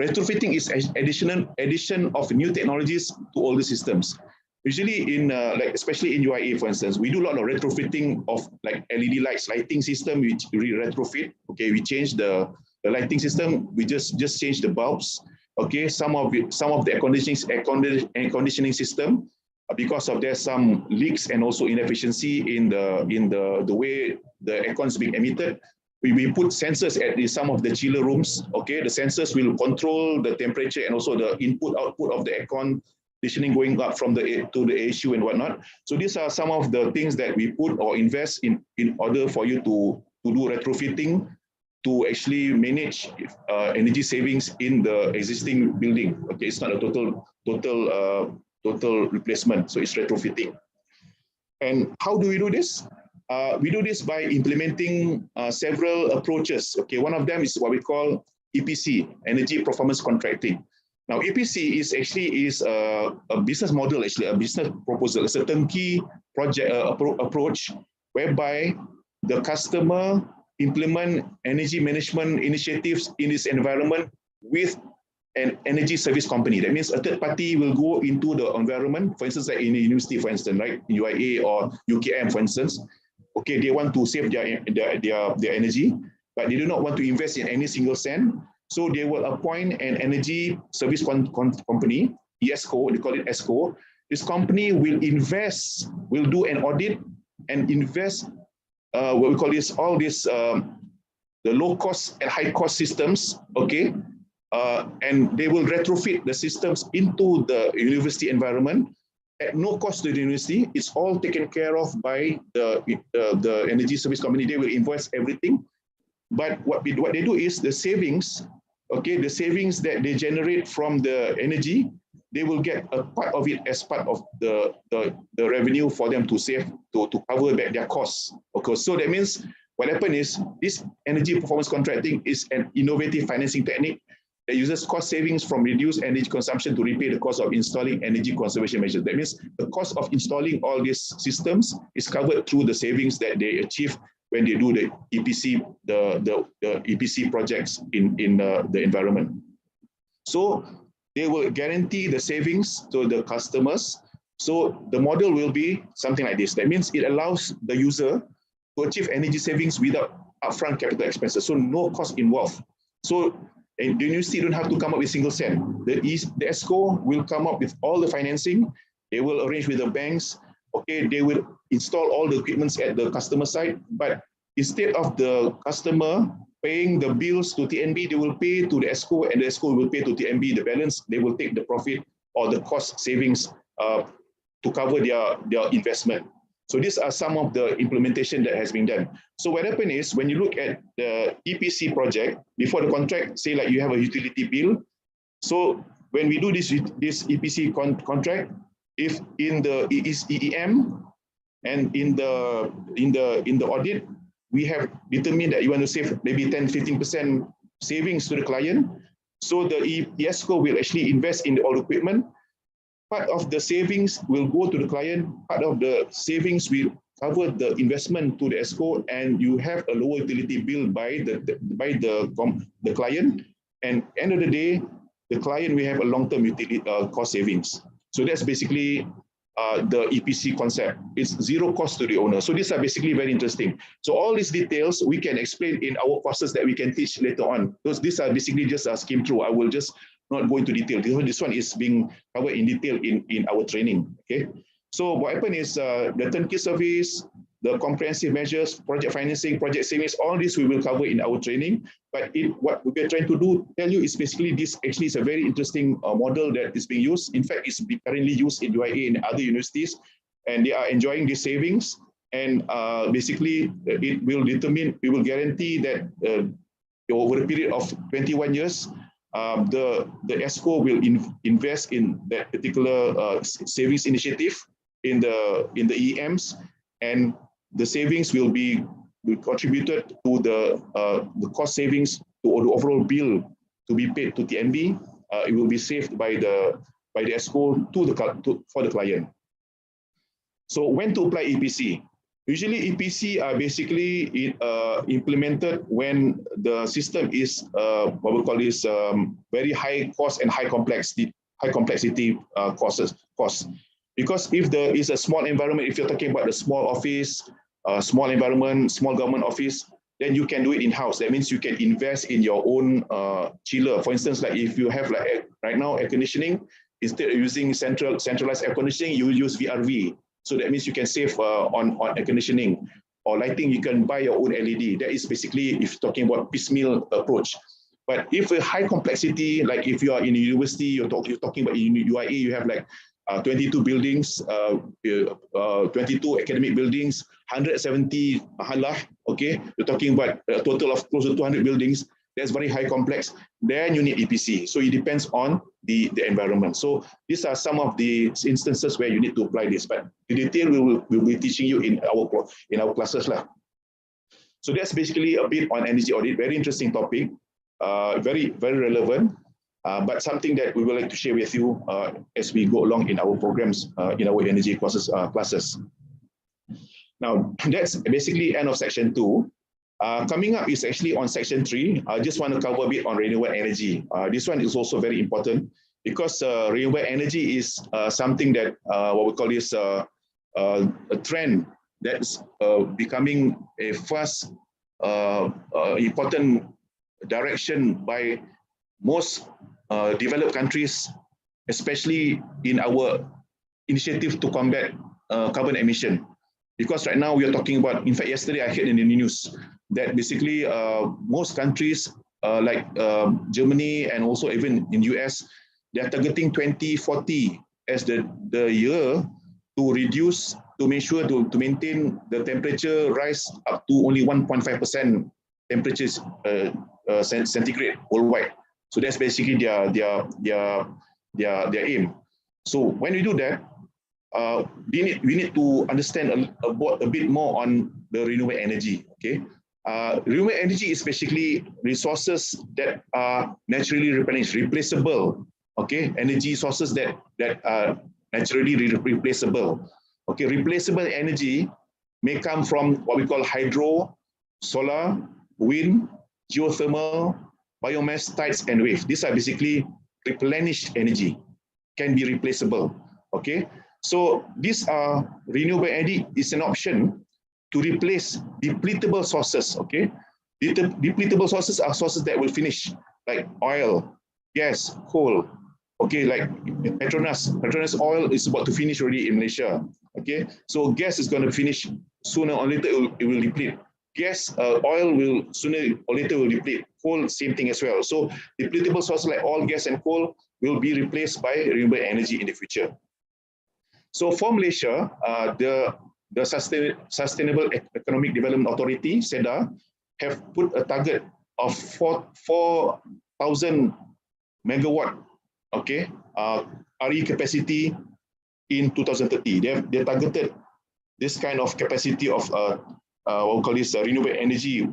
Retrofitting is addition of new technologies to all the systems. Usually especially in UIA, for instance, we do a lot of retrofitting of like LED lights, lighting system, which we retrofit. Okay, we change the lighting system, we just change the bulbs. Okay, some of the air conditioning system, because of there's some leaks and also inefficiency in the way the aircon is being emitted, we put sensors at some of the chiller rooms. Okay, the sensors will control the temperature and also the input-output of the aircon conditioning going up to the ASU and whatnot. So these are some of the things that we put or invest in order for you to do retrofitting to actually manage energy savings in the existing building. Okay, it's not a total replacement, so it's retrofitting. And how do we do this? We do this by implementing several approaches. Okay, one of them is what we call EPC, Energy Performance Contracting. Now, EPC is a business model, actually a business proposal. It's a turnkey project approach whereby the customer implement energy management initiatives in this environment with an energy service company. That means a third party will go into the environment, for instance, like in a university, for instance, right, UIA or UKM, for instance. Okay, they want to save their energy, but they do not want to invest in any single cent. So they will appoint an energy service company, ESCO, they call it ESCO. This company will do an audit and invest what we call this, the low cost and high cost systems, okay, and they will retrofit the systems into the university environment at no cost to the university. It's all taken care of by the energy service company. They will invoice everything. But what they do is the savings, okay, the savings that they generate from the energy, they will get a part of it as part of the revenue for them to save, to cover back their costs. Okay, so that means what happened is this energy performance contracting is an innovative financing technique that uses cost savings from reduced energy consumption to repay the cost of installing energy conservation measures. That means the cost of installing all these systems is covered through the savings that they achieve when they do the EPC, the EPC projects in the environment. So they will guarantee the savings to the customers. So the model will be something like this. That means it allows the user to achieve energy savings without upfront capital expenses. So no cost involved. So the university don't have to come up with single cent. The ESCO will come up with all the financing. They will arrange with the banks. Okay, they will install all the equipments at the customer side, but instead of the customer paying the bills to TNB, they will pay to the ESCO, and the ESCO will pay to TNB the balance. They will take the profit or the cost savings to cover their investment. So these are some of the implementation that has been done. So what happened is when you look at the EPC project, before the contract, say like you have a utility bill. So when we do this EPC contract, if in the EEM and in the audit, we have determined that you want to save maybe 10-15% savings to the client. So the ESCO will actually invest in the old equipment. Part of the savings will go to the client. Part of the savings will cover the investment to the ESCO, and you have a lower utility bill by the client. And end of the day, the client will have a long-term utility cost savings. So that's basically the EPC concept. It's zero cost to the owner. So these are basically very interesting. So all these details we can explain in our courses that we can teach later on. These are basically just a skim through. I will just not go into detail. This one is being covered in detail in our training. Okay. So what happened is the turnkey service, the comprehensive measures, project financing, project savings, all this we will cover in our training. But what we are trying to tell you is basically this actually is a very interesting model that is being used. In fact, it's currently used in UIA and other universities, and they are enjoying these savings. And basically, it will guarantee that over a period of 21 years, the ESCO will invest in that particular savings initiative in the EMs, and the savings will be contributed to the cost savings to the overall bill to be paid to TNB. It will be saved by the ESCO for the client. So when to apply EPC? Usually EPC are basically implemented when the system is what we call this very high cost and high complexity costs. Because if there is a small environment, if you're talking about the small office, small environment, small government office, then you can do it in-house. That means you can invest in your own chiller. For instance, like if you have like right now air conditioning, instead of using centralized air conditioning, you will use VRV. So that means you can save on air conditioning or lighting. You can buy your own LED. That is basically if you're talking about piecemeal approach. But if a high complexity, like if you are in a university, you're talking about in UIA, you have like 22 buildings, 22 academic buildings, 170 halah, okay? You're talking about a total of close to 200 buildings. That's very high complex. Then you need EPC. So it depends on the environment. So these are some of the instances where you need to apply this. But in detail, we'll be teaching you in our classes lah. So that's basically a bit on energy audit. Very interesting topic, very relevant. But something that we would like to share with you as we go along in our programs, in our energy classes. Now, that's basically end of section 2. Coming up is actually on section 3. I just want to cover a bit on renewable energy. This one is also very important because renewable energy is something that what we call is a trend that's becoming a fast important direction by most developed countries, especially in our initiative to combat carbon emission. Because right now we are talking about, in fact, yesterday I heard in the news that basically most countries like Germany and also even in US, they are targeting 2040 as the year to reduce, to make sure to maintain the temperature rise up to only 1.5% temperatures centigrade worldwide. So that's basically their aim. So when we do that, we need to understand a bit more on the renewable energy. Okay, renewable energy is basically resources that are naturally replaceable. Okay, energy sources that are naturally replaceable. Okay, replaceable energy may come from what we call hydro, solar, wind, geothermal, biomass, tides, and wave. These are basically replenished energy, can be replaceable. Okay, so these are renewable energy is an option to replace depletable sources. Okay, depletable sources are sources that will finish, like oil, gas, coal. Okay, like Petronas oil is about to finish already in Malaysia. Okay, so gas is going to finish sooner or later. It will deplete. Oil will sooner or later will deplete. Coal, same thing as well. So depletable sources like oil, gas, and coal will be replaced by renewable energy in the future. So for Malaysia, the Sustainable Economic Development Authority, SEDA, have put a target of 4,000 megawatt, okay, RE capacity in 2030. They targeted this kind of capacity of what we call this renewable energy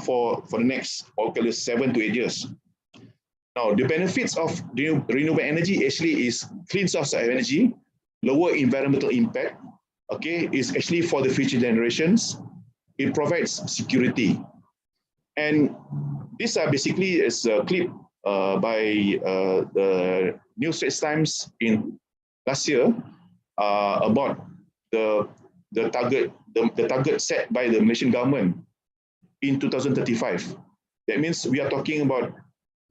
for the next, what we call this, 7 to 8 years. Now, the benefits of renewable energy actually is clean source of energy, lower environmental impact. Okay, is actually for the future generations. It provides security, and these are basically is a clip by the New Straits Times in last year about the target set by the Malaysian government in 2035. That means we are talking about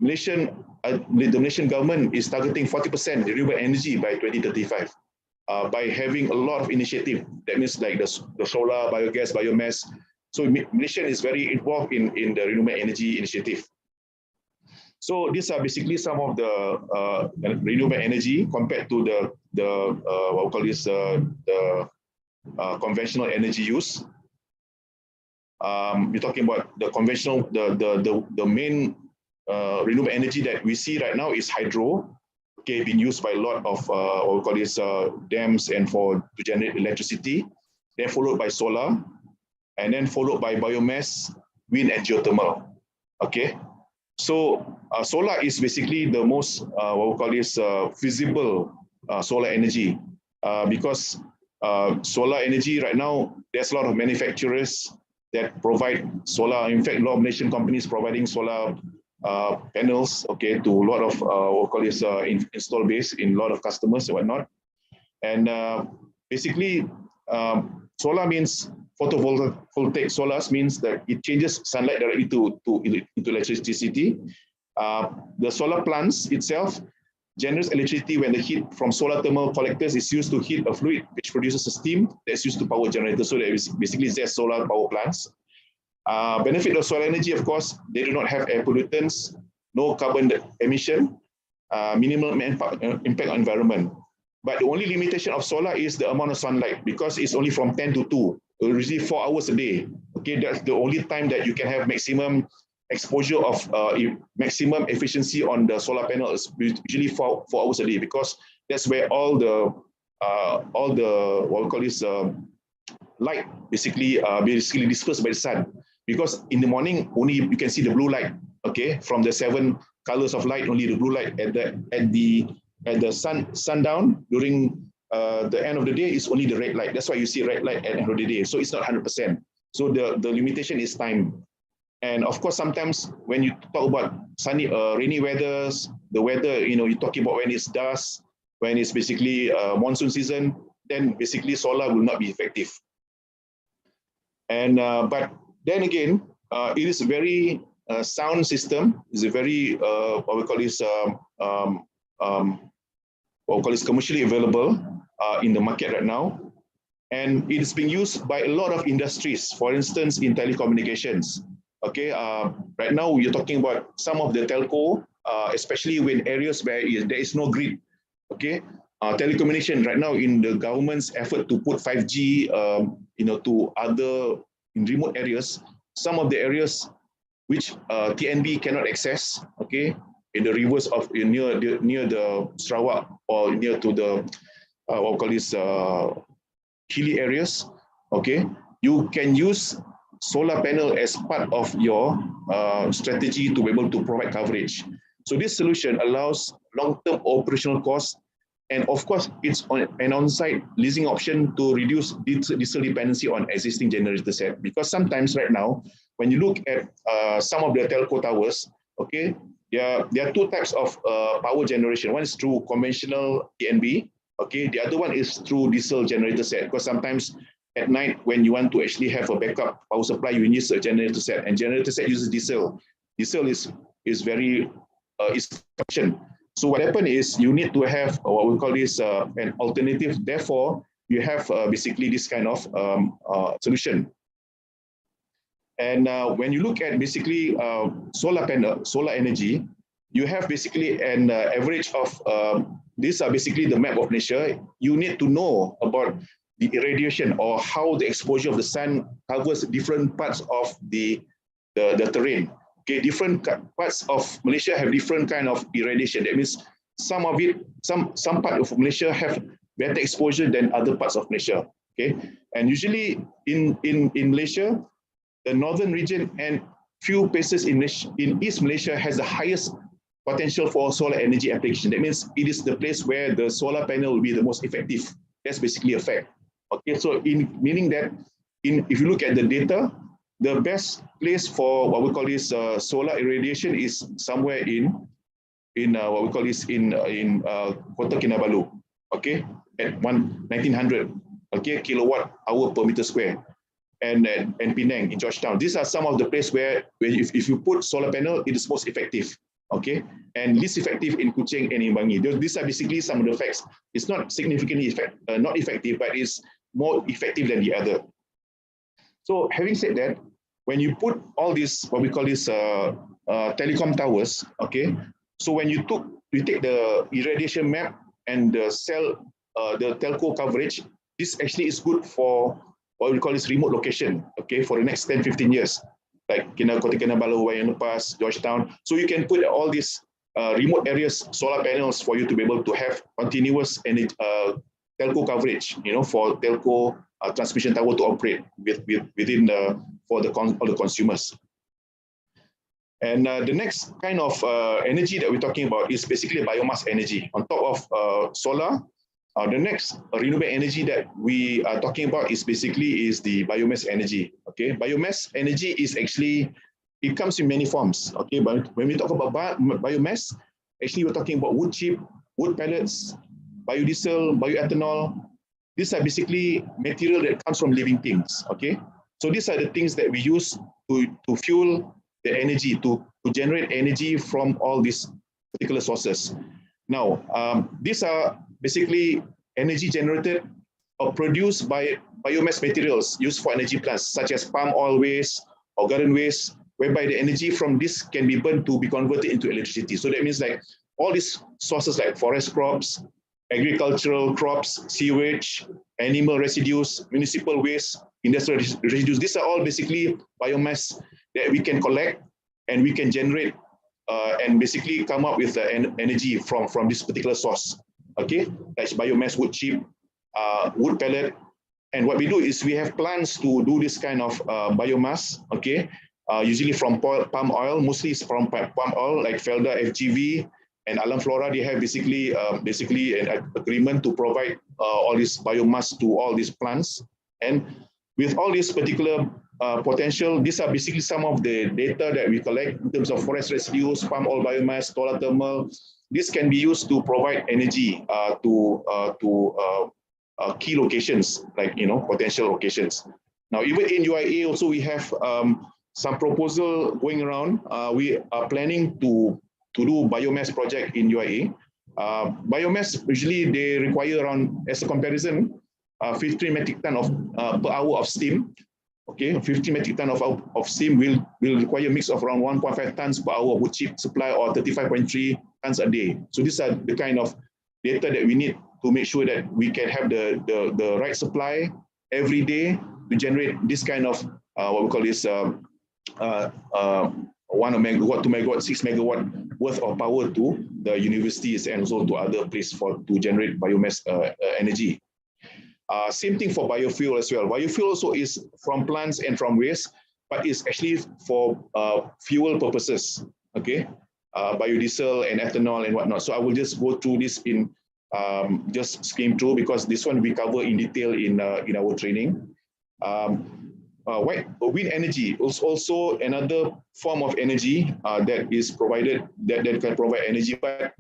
the Malaysian government is targeting 40% renewable energy by 2035 by having a lot of initiative. That means like the solar, biogas, biomass. So Malaysia is very involved in the renewable energy initiative. So these are basically some of the renewable energy compared to the what we call this the conventional energy use. We're talking about the conventional, the main renewable energy that we see right now is hydro. Okay, being used by a lot of what we call this dams and to generate electricity. Then followed by solar, and then followed by biomass, wind, and geothermal. Okay. So solar is basically the most what we call this feasible solar energy because solar energy right now, there's a lot of manufacturers that provide solar. In fact, a lot of Malaysian companies providing solar panels, okay, to a lot of what we call this install base in a lot of customers and whatnot. And basically, solar means photovoltaic solars means that it changes sunlight directly into electricity. The solar plants itself generates electricity when the heat from solar thermal collectors is used to heat a fluid which produces a steam that's used to power generators. So that is basically just solar power plants. Benefit of solar energy, of course, they do not have air pollutants, no carbon emission, minimal impact on environment. But the only limitation of solar is the amount of sunlight, because it's only from 10 to 2, usually 4 hours a day. Okay, that's the only time that you can have maximum exposure of maximum efficiency on the solar panel is usually 4 hours a day, because that's where all the what we call this light basically dispersed by the sun. Because in the morning only you can see the blue light. Okay, from the 7 colors of light, only the blue light at the sundown during the end of the day is only the red light. That's why you see red light at the end of the day. So it's not 100%. So the limitation is time. And of course, sometimes when you talk about sunny, rainy weathers, the weather, you talk about when it's dust, when it's basically monsoon season, then basically solar will not be effective. And but then again, it is a very sound system. It's a very what we call this commercially available in the market right now, and it is being used by a lot of industries. For instance, in telecommunications, Okay, right now you're talking about some of the telco, especially when areas where there is no grid. Okay, telecommunication right now in the government's effort to put 5G, to other in remote areas. Some of the areas which TNB cannot access. Okay, in the rivers of near the Sarawak or near to the what we call this hilly areas. Okay, you can use solar panel as part of your strategy to be able to provide coverage. So this solution allows long-term operational costs, and of course, it's an on-site leasing option to reduce diesel dependency on existing generator set. Because sometimes right now, when you look at some of the telco towers, okay, there are two types of power generation. One is through conventional TNB, okay. The other one is through diesel generator set, because sometimes at night when you want to actually have a backup power supply, you use a generator set, and generator set uses diesel. Diesel is very efficient. So what happens is you need to have what we call this an alternative. Therefore, you have basically this kind of solution. And when you look at basically solar energy, you have basically an average of these are basically the map of Malaysia. You need to know about the irradiation or how the exposure of the sun covers different parts of the terrain. Okay, different parts of Malaysia have different kind of irradiation. That means some part of Malaysia have better exposure than other parts of Malaysia. Okay, and usually in Malaysia, the northern region and few places in East Malaysia has the highest potential for solar energy application. That means it is the place where the solar panel will be the most effective. That's basically a fact. Okay, so meaning that if you look at the data, the best place for what we call this solar irradiation is somewhere in what we call this in Kota Kinabalu. Okay, at 1900 okay kilowatt hour per meter square, and Penang in Georgetown. These are some of the places where if you put solar panel, it is most effective. Okay, and least effective in Kuching and in Bangi. These are basically some of the facts. It's not significantly not effective, but it's more effective than the other. So having said that, when you put all these, what we call this telecom towers, okay, so when you take the irradiation map and the telco coverage, this actually is good for what we call this remote location, okay, for the next 10-15 years, like Kota Kinabalu, Wayan Lepas, Georgetown. So you can put all these remote areas solar panels for you to be able to have continuous telco coverage, for telco transmission tower to operate within all the consumers. And the next kind of energy that we're talking about is basically biomass energy. On top of solar, the next renewable energy that we are talking about is the biomass energy. Okay, biomass energy is actually, it comes in many forms. Okay, but when we talk about biomass, actually we're talking about wood chip, wood pellets, biodiesel, bioethanol. These are basically material that comes from living things. Okay, so these are the things that we use to fuel the energy, to generate energy from all these particular sources. Now, these are basically energy generated or produced by biomass materials used for energy plants, such as palm oil waste or garden waste, whereby the energy from this can be burned to be converted into electricity. So that means like all these sources like forest crops, agricultural crops, sewage, animal residues, municipal waste, industrial residues, these are all basically biomass that we can collect and we can generate and basically come up with energy from this particular source. Okay, that's biomass, wood chip, wood pellet. And what we do is we have plants to do this kind of biomass, okay, usually from palm oil, mostly it's from palm oil, like Felda, FGV, and Alam Flora. They have basically an agreement to provide all this biomass to all these plants. And with all this particular potential, these are basically some of the data that we collect in terms of forest residues, palm oil biomass, solar thermal. This can be used to provide energy to key locations, like potential locations. Now, even in UIA also we have some proposal going around. We are planning to do biomass project in UIA. Biomass usually they require around, as a comparison, 53 metric ton of per hour of steam. Okay, 50 metric ton of steam will require a mix of around 1.5 tons per hour wood chip supply or 35.3 tons a day. So these are the kind of data that we need to make sure that we can have the right supply every day to generate this kind of what we call this 1 megawatt, 2 megawatt, 6 megawatt worth of power to the universities and also to other places to generate biomass energy. Same thing for biofuel as well. Biofuel also is from plants and from waste, but it's actually for fuel purposes. Okay, biodiesel and ethanol and whatnot. So I will just go through this in just skim through because this one we cover in detail in our training. Wind energy is also another form of energy that is provided that can provide energy, but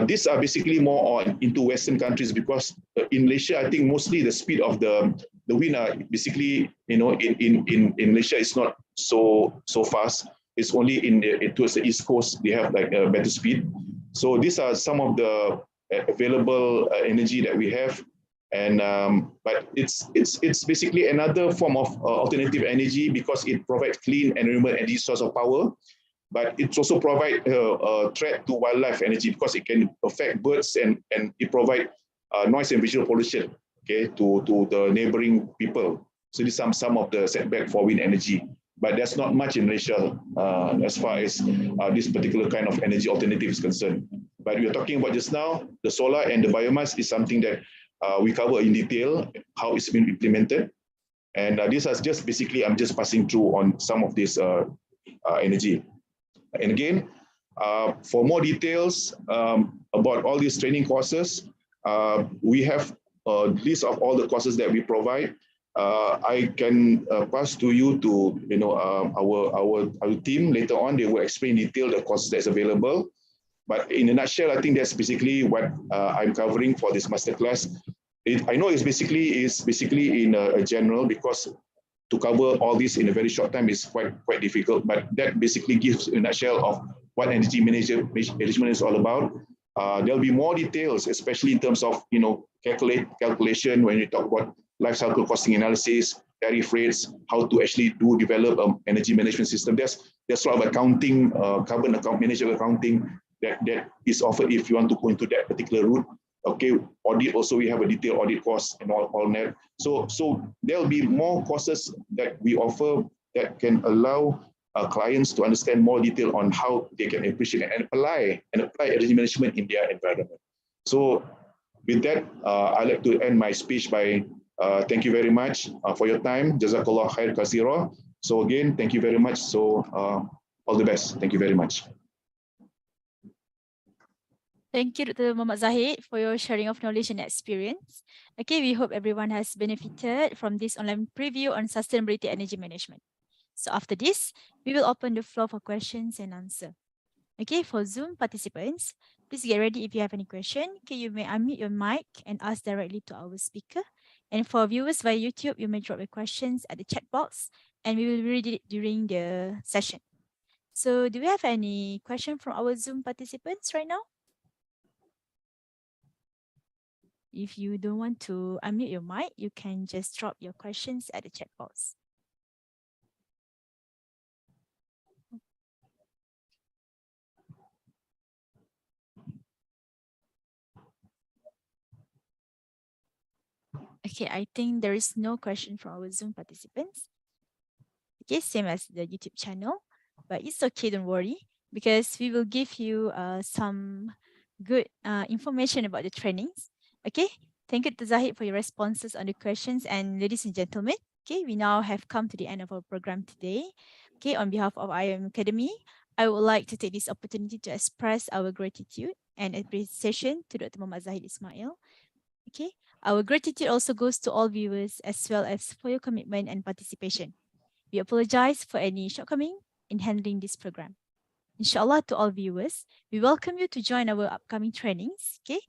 these are basically more into Western countries because in Malaysia, I think mostly the speed of the wind are basically, in Malaysia it's not so fast. It's only towards the East Coast they have like a better speed. So these are some of the available energy that we have, and but it's basically another form of alternative energy because it provides clean and renewable energy source of power. But it also provides a threat to wildlife energy because it can affect birds and it provides noise and visual pollution, okay, to the neighboring people. So these are some of the setback for wind energy. But there's not much in Malaysia as far as this particular kind of energy alternative is concerned. But we are talking about just now, the solar and the biomass is something that we cover in detail, how it's been implemented. And this is just basically, I'm just passing through on some of this energy. And again, for more details about all these training courses, we have a list of all the courses that we provide. I can pass to you to our team later on. They will explain in detail the courses that's available. But in a nutshell, I think that's basically what I'm covering for this masterclass. I know it's basically in a general because to cover all this in a very short time is quite difficult, but that basically gives a nutshell of what energy management is all about. There'll be more details, especially in terms of calculation when you talk about life cycle costing analysis, tariff rates, how to actually develop an energy management system. There's a lot of accounting, carbon management accounting that is offered if you want to go into that particular route. Okay, audit also, we have a detailed audit course and all that. So there'll be more courses that we offer that can allow clients to understand more detail on how they can appreciate and apply energy management in their environment. So with that, I'd like to end my speech by thank you very much for your time. Jazakallah khair kasira. So again, thank you very much. So all the best. Thank you very much. Thank you, Dr. Muhammad Zahid, for your sharing of knowledge and experience. Okay, we hope everyone has benefited from this online preview on sustainability energy management. So after this, we will open the floor for questions and answer. Okay, for Zoom participants, please get ready if you have any question. Okay, you may unmute your mic and ask directly to our speaker. And for viewers via YouTube, you may drop your questions at the chat box and we will read it during the session. So do we have any question from our Zoom participants right now? If you don't want to unmute your mic, you can just drop your questions at the chat box. Okay, I think there is no question from our Zoom participants. Okay, same as the YouTube channel, but it's okay, don't worry, because we will give you some good information about the trainings. Okay, thank you to Zahid for your responses on the questions. And ladies and gentlemen, okay, we now have come to the end of our program today. Okay, on behalf of IIM Academy, I would like to take this opportunity to express our gratitude and appreciation to Dr. Muhammad Zahid Ismail. Okay, our gratitude also goes to all viewers as well as for your commitment and participation. We apologize for any shortcoming in handling this program. Inshallah, to all viewers, we welcome you to join our upcoming trainings, okay,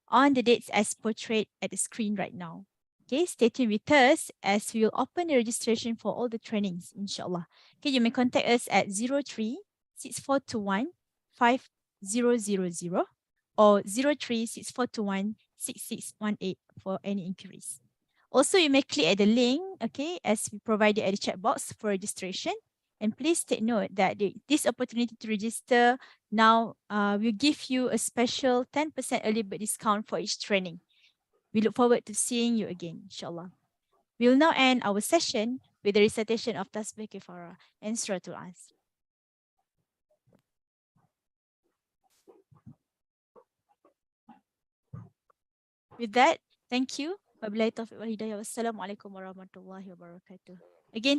on the dates as portrayed at the screen right now. Okay, stay tuned with us as we will open the registration for all the trainings, inshallah. Okay, you may contact us at 03-6421-5000 or 03-6421-6618 for any inquiries. Also, you may click at the link, okay, as we provided at the chat box for registration. And please take note that this opportunity to register now will give you a special 10% early bird discount for each training. We look forward to seeing you again, inshallah. We will now end our session with the recitation of Tasbih Kifara and Suratul Asr. With that, thank you. Wabillahi taufiq wal hidayah. Wassalamualaikum warahmatullahi wabarakatuh. Again,